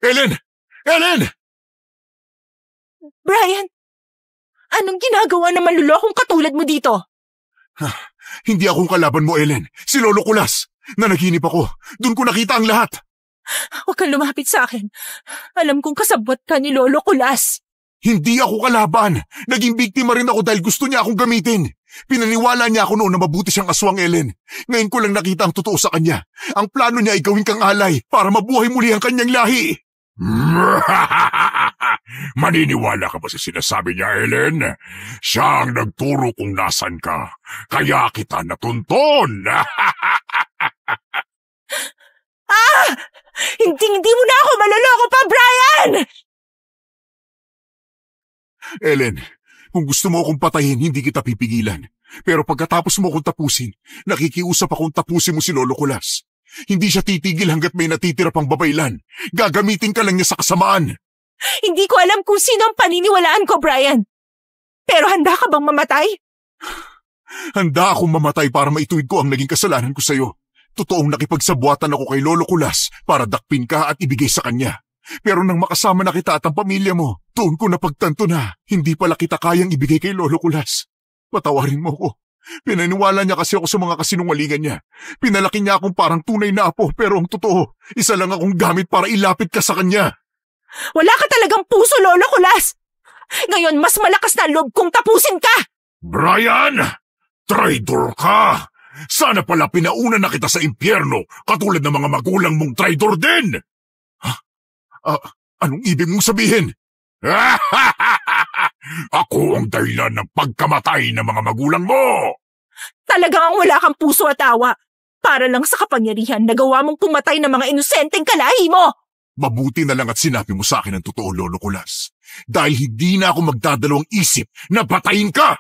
Ellen! Ellen! Brian! Anong ginagawa ng manlulokong katulad mo dito? Hindi akong kalaban mo, Ellen. Si Lolo Kulas. Nanaginip ako. Doon ko nakita ang lahat. Huwag kang lumapit sa akin. Alam kong kasabwat ka ni Lolo Kulas. Hindi ako kalaban. Naging biktima rin ako dahil gusto niya akong gamitin. Pinaniwala niya ako noon na mabuti siyang aswang, Ellen. Ngayon ko lang nakita ang totoo sa kanya. Ang plano niya ay gawin kang alay para mabuhay muli ang kanyang lahi. Maniniwala ka ba sa sinasabi niya, Ellen? Siya ang nagturo kung nasan ka. Kaya kita natunton. Hindi mo na ako maloloko pa, Brian! Ellen, kung gusto mo akong patayin, hindi kita pipigilan. Pero pagkatapos mo akong tapusin, nakikiusap akong tapusin mo si Lolo Kulas. Hindi siya titigil hanggat may natitira pang babaylan. Gagamitin ka lang niya sa kasamaan. Hindi ko alam kung sino ang paniniwalaan ko, Brian. Pero handa ka bang mamatay? Handa akong mamatay para maituwid ko ang naging kasalanan ko sa'yo. Totoong nakipagsabuatan ako kay Lolo Kulas para dakpin ka at ibigay sa kanya. Pero nang makasama na kita at ang pamilya mo, doon ko napagtanto na hindi pala kita kayang ibigay kay Lolo Kulas. Patawarin mo ko. Pinaniwala niya kasi ako sa mga kasinungalingan niya. Pinalaki niya akong parang tunay na apo pero ang totoo, isa lang akong gamit para ilapit ka sa kanya. Wala ka talagang puso, Lolo Kulas! Ngayon mas malakas na loob kong tapusin ka! Brian! Traitor ka! Sana pala pinauna na kita sa impyerno katulad ng mga magulang mong traitor din! Anong ibig mong sabihin? Ako ang dahilan ng pagkamatay ng mga magulang mo! Talagang wala kang puso at awa. Para lang sa kapangyarihan na gawa mong pumatay ng mga inosenteng kalahi mo! Mabuti na lang at sinabi mo sa akin ang totoo, Lolo Kulas. Dahil hindi na ako magdadalawang isip na patayin ka!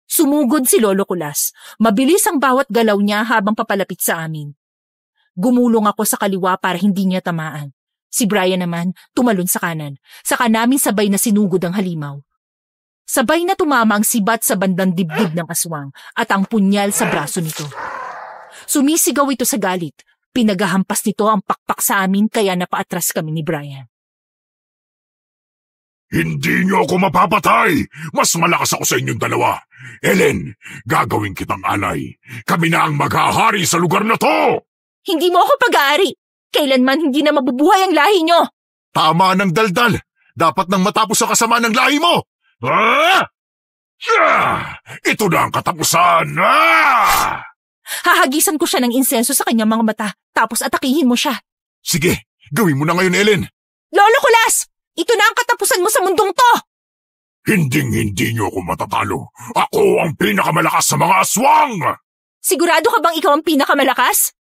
Sumugod si Lolo Kulas. Mabilis ang bawat galaw niya habang papalapit sa amin. Gumulong ako sa kaliwa para hindi niya tamaan. Si Brian naman tumalon sa kanan. Saka namin sabay na sinugod ang halimaw. Sabay na tumama ang sibat sa bandang dibdib ng aswang at ang punyal sa braso nito. Sumisigaw ito sa galit. Pinagahampas nito ang pakpak sa amin kaya napaatras kami ni Brian. Hindi niyo ako mapapatay! Mas malakas ako sa inyong dalawa. Ellen, gagawin kitang alay. Kami na ang maghahari sa lugar na to! Hindi mo ako pag-aari! Kailanman hindi na mabubuhay ang lahi nyo! Tama ng daldal! Dapat nang matapos ang kasama ng lahi mo! Ito na ang katapusan! Hahagisan ko siya ng insenso sa kanyang mga mata, tapos atakihin mo siya. Sige, gawin mo na ngayon, Ellen! Lolo Kulas! Ito na ang katapusan mo sa mundong to! Hinding-hindi niyo ako matatalo. Ako ang pinakamalakas sa mga aswang! Sigurado ka bang ikaw ang pinakamalakas?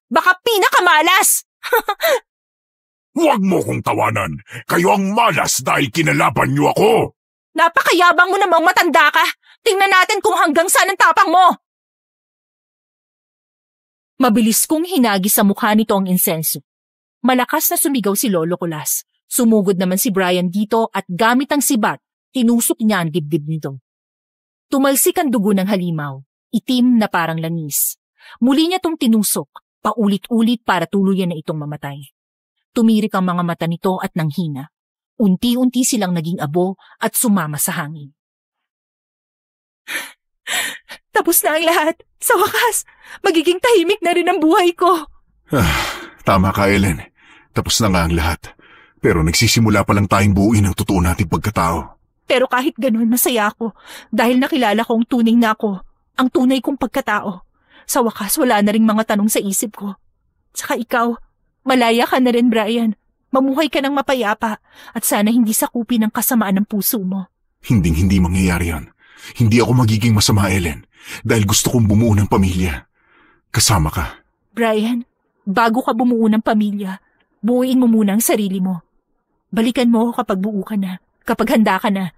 Baka pinakamalas! Huwag mo kong tawanan. Kayo ang malas dahil kinalaban niyo ako. Napakayabang mo namang matanda ka. Tingnan natin kung hanggang saan ang tapang mo. Mabilis kong hinagi sa mukha nito ang insenso. Malakas na sumigaw si Lolo Kulas. Sumugod naman si Brian dito at gamit ang sibat, tinusok niya ang dibdib nito. Tumalsik ang dugo ng halimaw, itim na parang langis. Muli niya itong tinusok, paulit-ulit para tuluyan na itong mamatay. Tumirik ang mga mata nito at nanghina. Unti-unti silang naging abo at sumama sa hangin. Tapos na ang lahat. Sa wakas, magiging tahimik na rin ang buhay ko. Tama ka, Ellen. Tapos na nga ang lahat. Pero nagsisimula pa lang tayong buuin ang totoo nating pagkatao. Pero kahit ganun, masaya ako. Dahil nakilala kong tuning na ako. Ang tunay kong pagkatao. Sa wakas, wala na ring mga tanong sa isip ko. Tsaka ikaw, malaya ka na rin, Brian. Mamuhay ka ng mapayapa. At sana hindi sakupin ang kasamaan ng puso mo. Hinding-hindi mangyayari yan. Hindi ako magiging masama, Ellen. Dahil gusto kong bumuo ng pamilya. Kasama ka. Brian, bago ka bumuo ng pamilya, buuin mo muna ang sarili mo. Balikan mo ako kapag buo ka na, kapag handa ka na.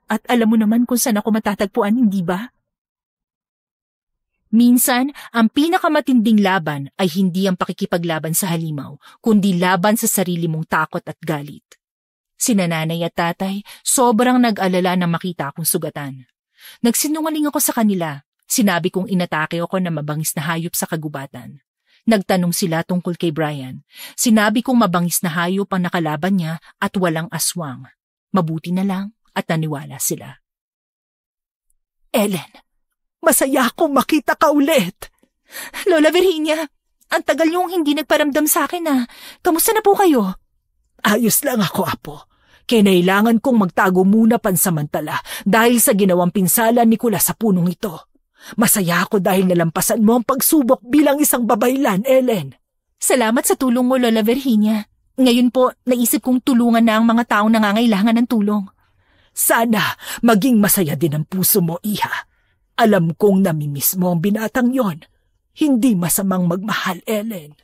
At alam mo naman kung saan ako matatagpuan, hindi ba? Minsan, ang pinakamatinding laban ay hindi ang pakikipaglaban sa halimaw, kundi laban sa sarili mong takot at galit. Sina nanay at tatay, sobrang nag-alala na makita akong sugatan. Nagsinungaling ako sa kanila. Sinabi kong inatake ako na mabangis na hayop sa kagubatan. Nagtanong sila tungkol kay Brian. Sinabi kong mabangis na hayop ang nakalaban niya at walang aswang. Mabuti na lang at naniwala sila. Ellen, masaya akong makita ka ulit. Lola Virginia, ang tagal niyong hindi nagparamdam sa akin ah. Kamusta na po kayo? Ayos lang ako, Apo. Kinailangan kong magtago muna pansamantala dahil sa ginawang pinsala ni Kula sa punong ito. Masaya ako dahil nalampasan mo ang pagsubok bilang isang babaylan, Ellen. Salamat sa tulong mo, Lola Virginia. Ngayon po, naisip kong tulungan na ang mga taong nangangailangan ng tulong. Sana maging masaya din ang puso mo, Iha. Alam kong namimiss mo ang binatang yon. Hindi masamang magmahal, Ellen.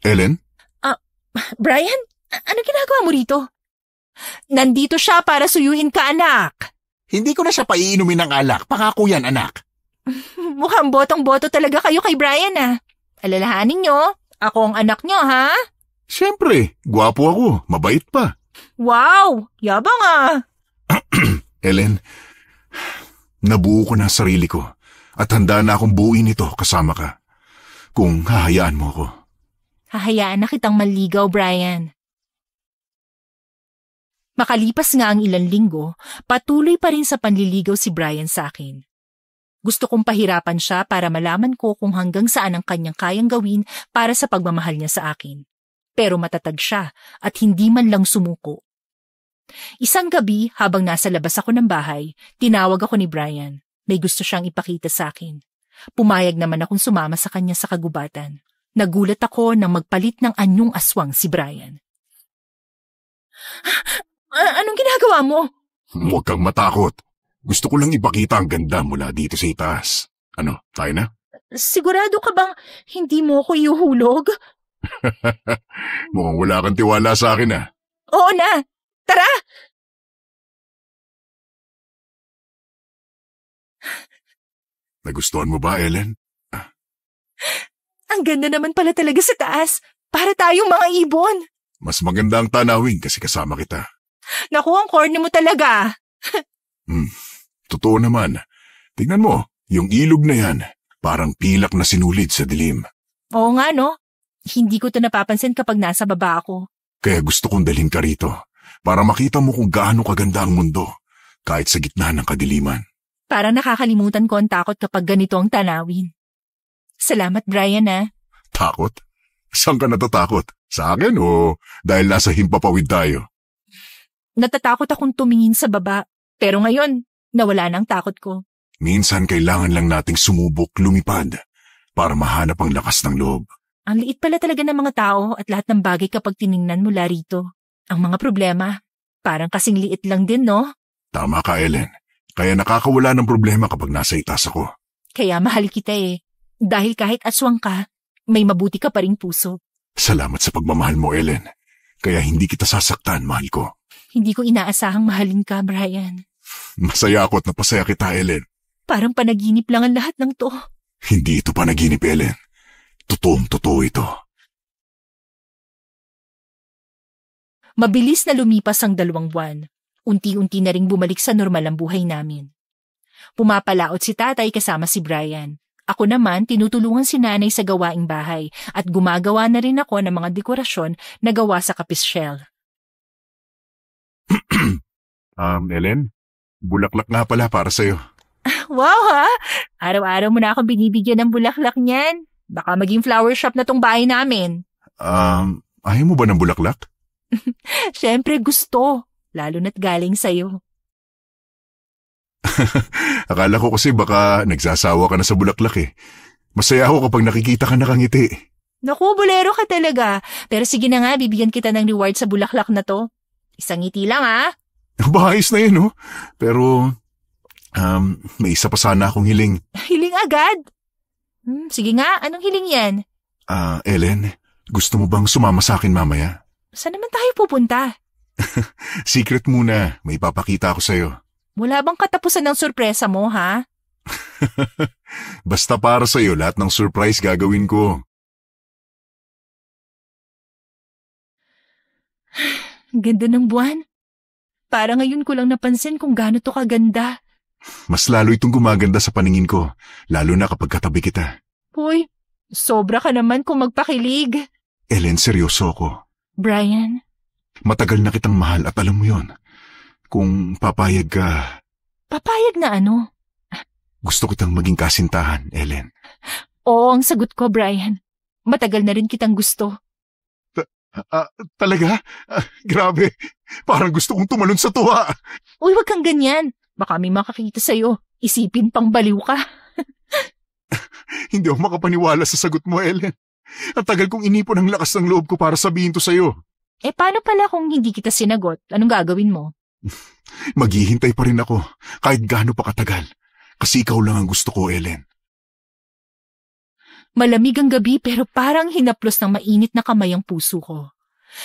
Ellen? Brian, ano ginagawa mo rito? Nandito siya para suyuin ka, anak. Hindi ko na siya paiinumin ng alak. Pangako yan, anak. Mukhang botong-boto talaga kayo kay Brian, ah. Alalahanin nyo, ako ang anak nyo, ha? Siyempre, gwapo ako, mabait pa. Wow, yabang ah. Ellen, nabuo ko na ang sarili ko at handa na akong buuin ito kasama ka. Kung hahayaan mo ako. Hahayaan na kitang manligaw, Brian. Makalipas nga ang ilang linggo, patuloy pa rin sa panliligaw si Brian sa akin. Gusto kong pahirapan siya para malaman ko kung hanggang saan ang kanyang kayang gawin para sa pagmamahal niya sa akin. Pero matatag siya at hindi man lang sumuko. Isang gabi, habang nasa labas ako ng bahay, tinawag ako ni Brian. May gusto siyang ipakita sa akin. Pumayag naman akong sumama sa kanya sa kagubatan. Nagulat ako nang magpalit ng anyong aswang si Brian. Anong ginagawa mo? Huwag kang matakot. Gusto ko lang ipakita ang ganda mula dito sa itaas. Ano, tayo na? Sigurado ka bang hindi mo ako iuhulog? Mukhang wala kang tiwala sa akin ah. Oo na! Tara! Nagustuhan mo ba, Ellen? Ang ganda naman pala talaga sa taas. Para tayong mga ibon. Mas maganda ang tanawin kasi kasama kita. Naku, ang corny mo talaga. Totoo naman. Tingnan mo, yung ilog na yan, parang pilak na sinulid sa dilim. Oo nga, no? Hindi ko to napapansin kapag nasa baba ako. Kaya gusto kong dalhin ka rito para makita mo kung gaano kaganda ang mundo kahit sa gitna ng kadiliman. Parang nakakalimutan ko ang takot kapag ganito ang tanawin. Salamat, Brian, ah. Takot? Saan ka natatakot? Sa akin o dahil nasa himpapawid tayo? Natatakot akong tumingin sa baba, pero ngayon, nawala na ang takot ko. Minsan kailangan lang nating sumubok lumipad para mahanap ang lakas ng loob. Ang liit pala talaga ng mga tao at lahat ng bagay kapag tiningnan mula rito. Ang mga problema, parang kasing liit lang din, no? Tama ka, Ellen. Kaya nakakawala ng problema kapag nasa itaas ako. Kaya mahal kita eh. Dahil kahit aswang ka, may mabuti ka pa ring puso. Salamat sa pagmamahal mo, Ellen. Kaya hindi kita sasaktan, mahal ko. Hindi ko inaasahang mahalin ka, Brian. Masaya ako at napasaya kita, Ellen. Parang panaginip lang ang lahat ng to. Hindi ito panaginip, Ellen. Totoong-totoo ito. Mabilis na lumipas ang 2 buwan. Unti-unti na ring bumalik sa normal ang buhay namin. Pumapalaot si tatay kasama si Brian. Ako naman, tinutulungan si nanay sa gawaing bahay at gumagawa na rin ako ng mga dekorasyon na gawa sa kapis shell. Ellen, bulaklak nga pala para sa'yo. Wow ha! Araw-araw mo na akong binibigyan ng bulaklak niyan. Baka maging flower shop na tong bahay namin. Ayaw mo ba ng bulaklak? Siyempre gusto, lalo na't galing sa'yo. Akala ko kasi baka nagsasawa ka na sa bulaklak eh. Masaya ako kapag nakikita ka nakangiti. Naku, bolero ka talaga. Pero sige na nga, bibigyan kita ng reward sa bulaklak na to. Isang ngiti lang ah. Bahayos na yun, no? Pero, may isa pa sana akong hiling. Hiling agad? Sige nga, anong hiling yan? Ellen, gusto mo bang sumama sa akin mamaya? Saan naman tayo pupunta? Secret muna, may papakita ako sa'yo. Wala bang katapusan ng sorpresa mo, ha? Basta para sa'yo, lahat ng surprise gagawin ko. Ganda ng buwan. Para ngayon ko lang napansin kung gaano to kaganda. Mas lalo itong gumaganda sa paningin ko, lalo na kapag katabi kita. Hoy, sobra ka naman kung magpakilig. Ellen, seryoso ako. Brian? Matagal na kitang mahal at alam mo yon. Kung papayag ka... Papayag na ano? Gusto kitang maging kasintahan, Ellen. Oo, ang sagot ko, Brian. Matagal na rin kitang gusto. Talaga? Grabe. Parang gusto kong tumalon sa tuwa. Uy, wag kang ganyan. Baka may makakita sa'yo. Isipin pang baliw ka. Hindi ako makapaniwala sa sagot mo, Ellen. Ang tagal kong inipon ang lakas ng loob ko para sabihin to sa'yo. Paano pala kung hindi kita sinagot? Anong gagawin mo? Maghihintay pa rin ako kahit gaano pa katagal. Kasi ikaw lang ang gusto ko, Ellen. Malamig ang gabi pero parang hinaplos ng mainit na kamay ang puso ko.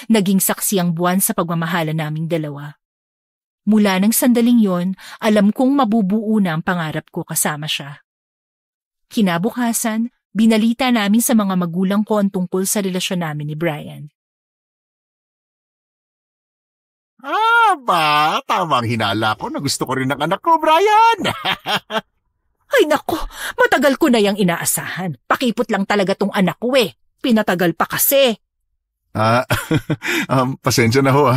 Naging saksi ang buwan sa pagmamahala naming dalawa. Mula ng sandaling yon, alam kong mabubuo na ang pangarap ko kasama siya. Kinabukasan, binalita namin sa mga magulang ko ang tungkol sa relasyon namin ni Brian. Tamang hinala ko na gusto ko rin ng anak ko, Brian. Ay nako, matagal ko na yung inaasahan. Pakipot lang talaga tong anak ko eh. Pinatagal pa kasi. Pasensya na ho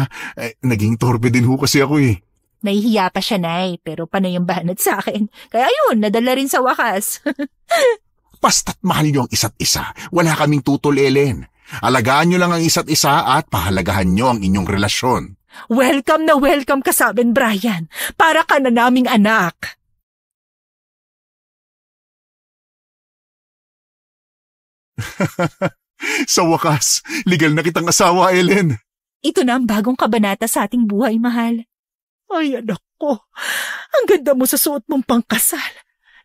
naging torpe din ho kasi ako eh. Nahihiya pa siya, Nay, pero panay ang banat sa akin. Kaya yun, nadala rin sa wakas. Basta't mahal niyo ang isa't isa. Wala kaming tutol, Ellen. Alagaan niyo lang ang isa't isa at pahalagahan niyo ang inyong relasyon. Welcome na welcome ka sa amin, Brian. Para ka na naming anak. Sa wakas, legal na kitang asawa, Ellen. Ito na ang bagong kabanata sa ating buhay, mahal. Ay, anak ko. Ang ganda mo sa suot mong pangkasal.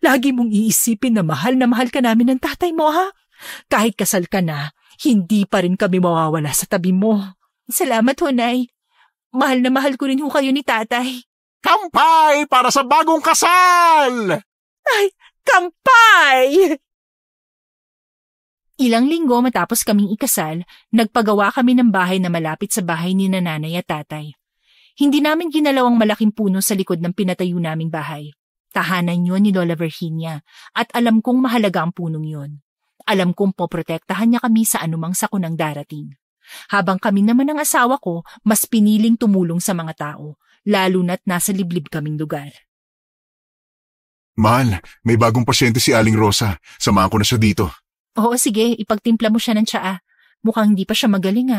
Lagi mong iisipin na mahal ka namin ng tatay mo, ha? Kahit kasal ka na, hindi pa rin kami mawawala sa tabi mo. Salamat, Hunay. Mahal na mahal ko rin ho kayo ni tatay. Kampay para sa bagong kasal! Ay, kampay! Ilang linggo matapos kaming ikasal, nagpagawa kami ng bahay na malapit sa bahay ni nanay at tatay. Hindi namin ginalaw ang malaking puno sa likod ng pinatayo naming bahay. Tahanan yun ni Lola Virginia at alam kong mahalaga ang punong yun. Alam kong poprotektahan niya kami sa anumang sakunang darating. Habang kami naman ng asawa ko, mas piniling tumulong sa mga tao, lalo na't nasa liblib kaming lugar. Mahal, may bagong pasyente si Aling Rosa. Samahan ko na siya dito. Oo, sige, ipagtimpla mo siya ng tsaa. Mukhang hindi pa siya magaling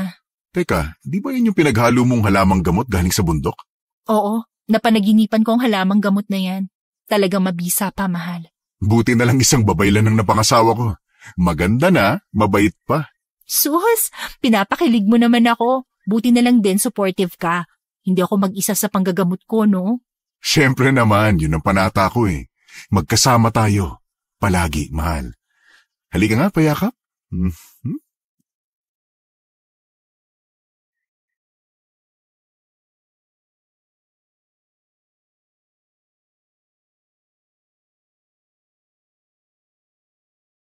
Teka, di ba yun yung pinaghalo mong halamang gamot galing sa bundok? Oo, napanaginipan ko ang halamang gamot na yan. Talagang mabisa pa, mahal. Buti na lang isang babay lang ang napangasawa ko. Maganda na, mabait pa. Sus, pinapakilig mo naman ako. Buti na lang din supportive ka. Hindi ako mag-isa sa panggagamot ko, no? Siyempre naman, yun ang panata ko eh. Magkasama tayo. Palagi, mahal. Halika nga, payakap.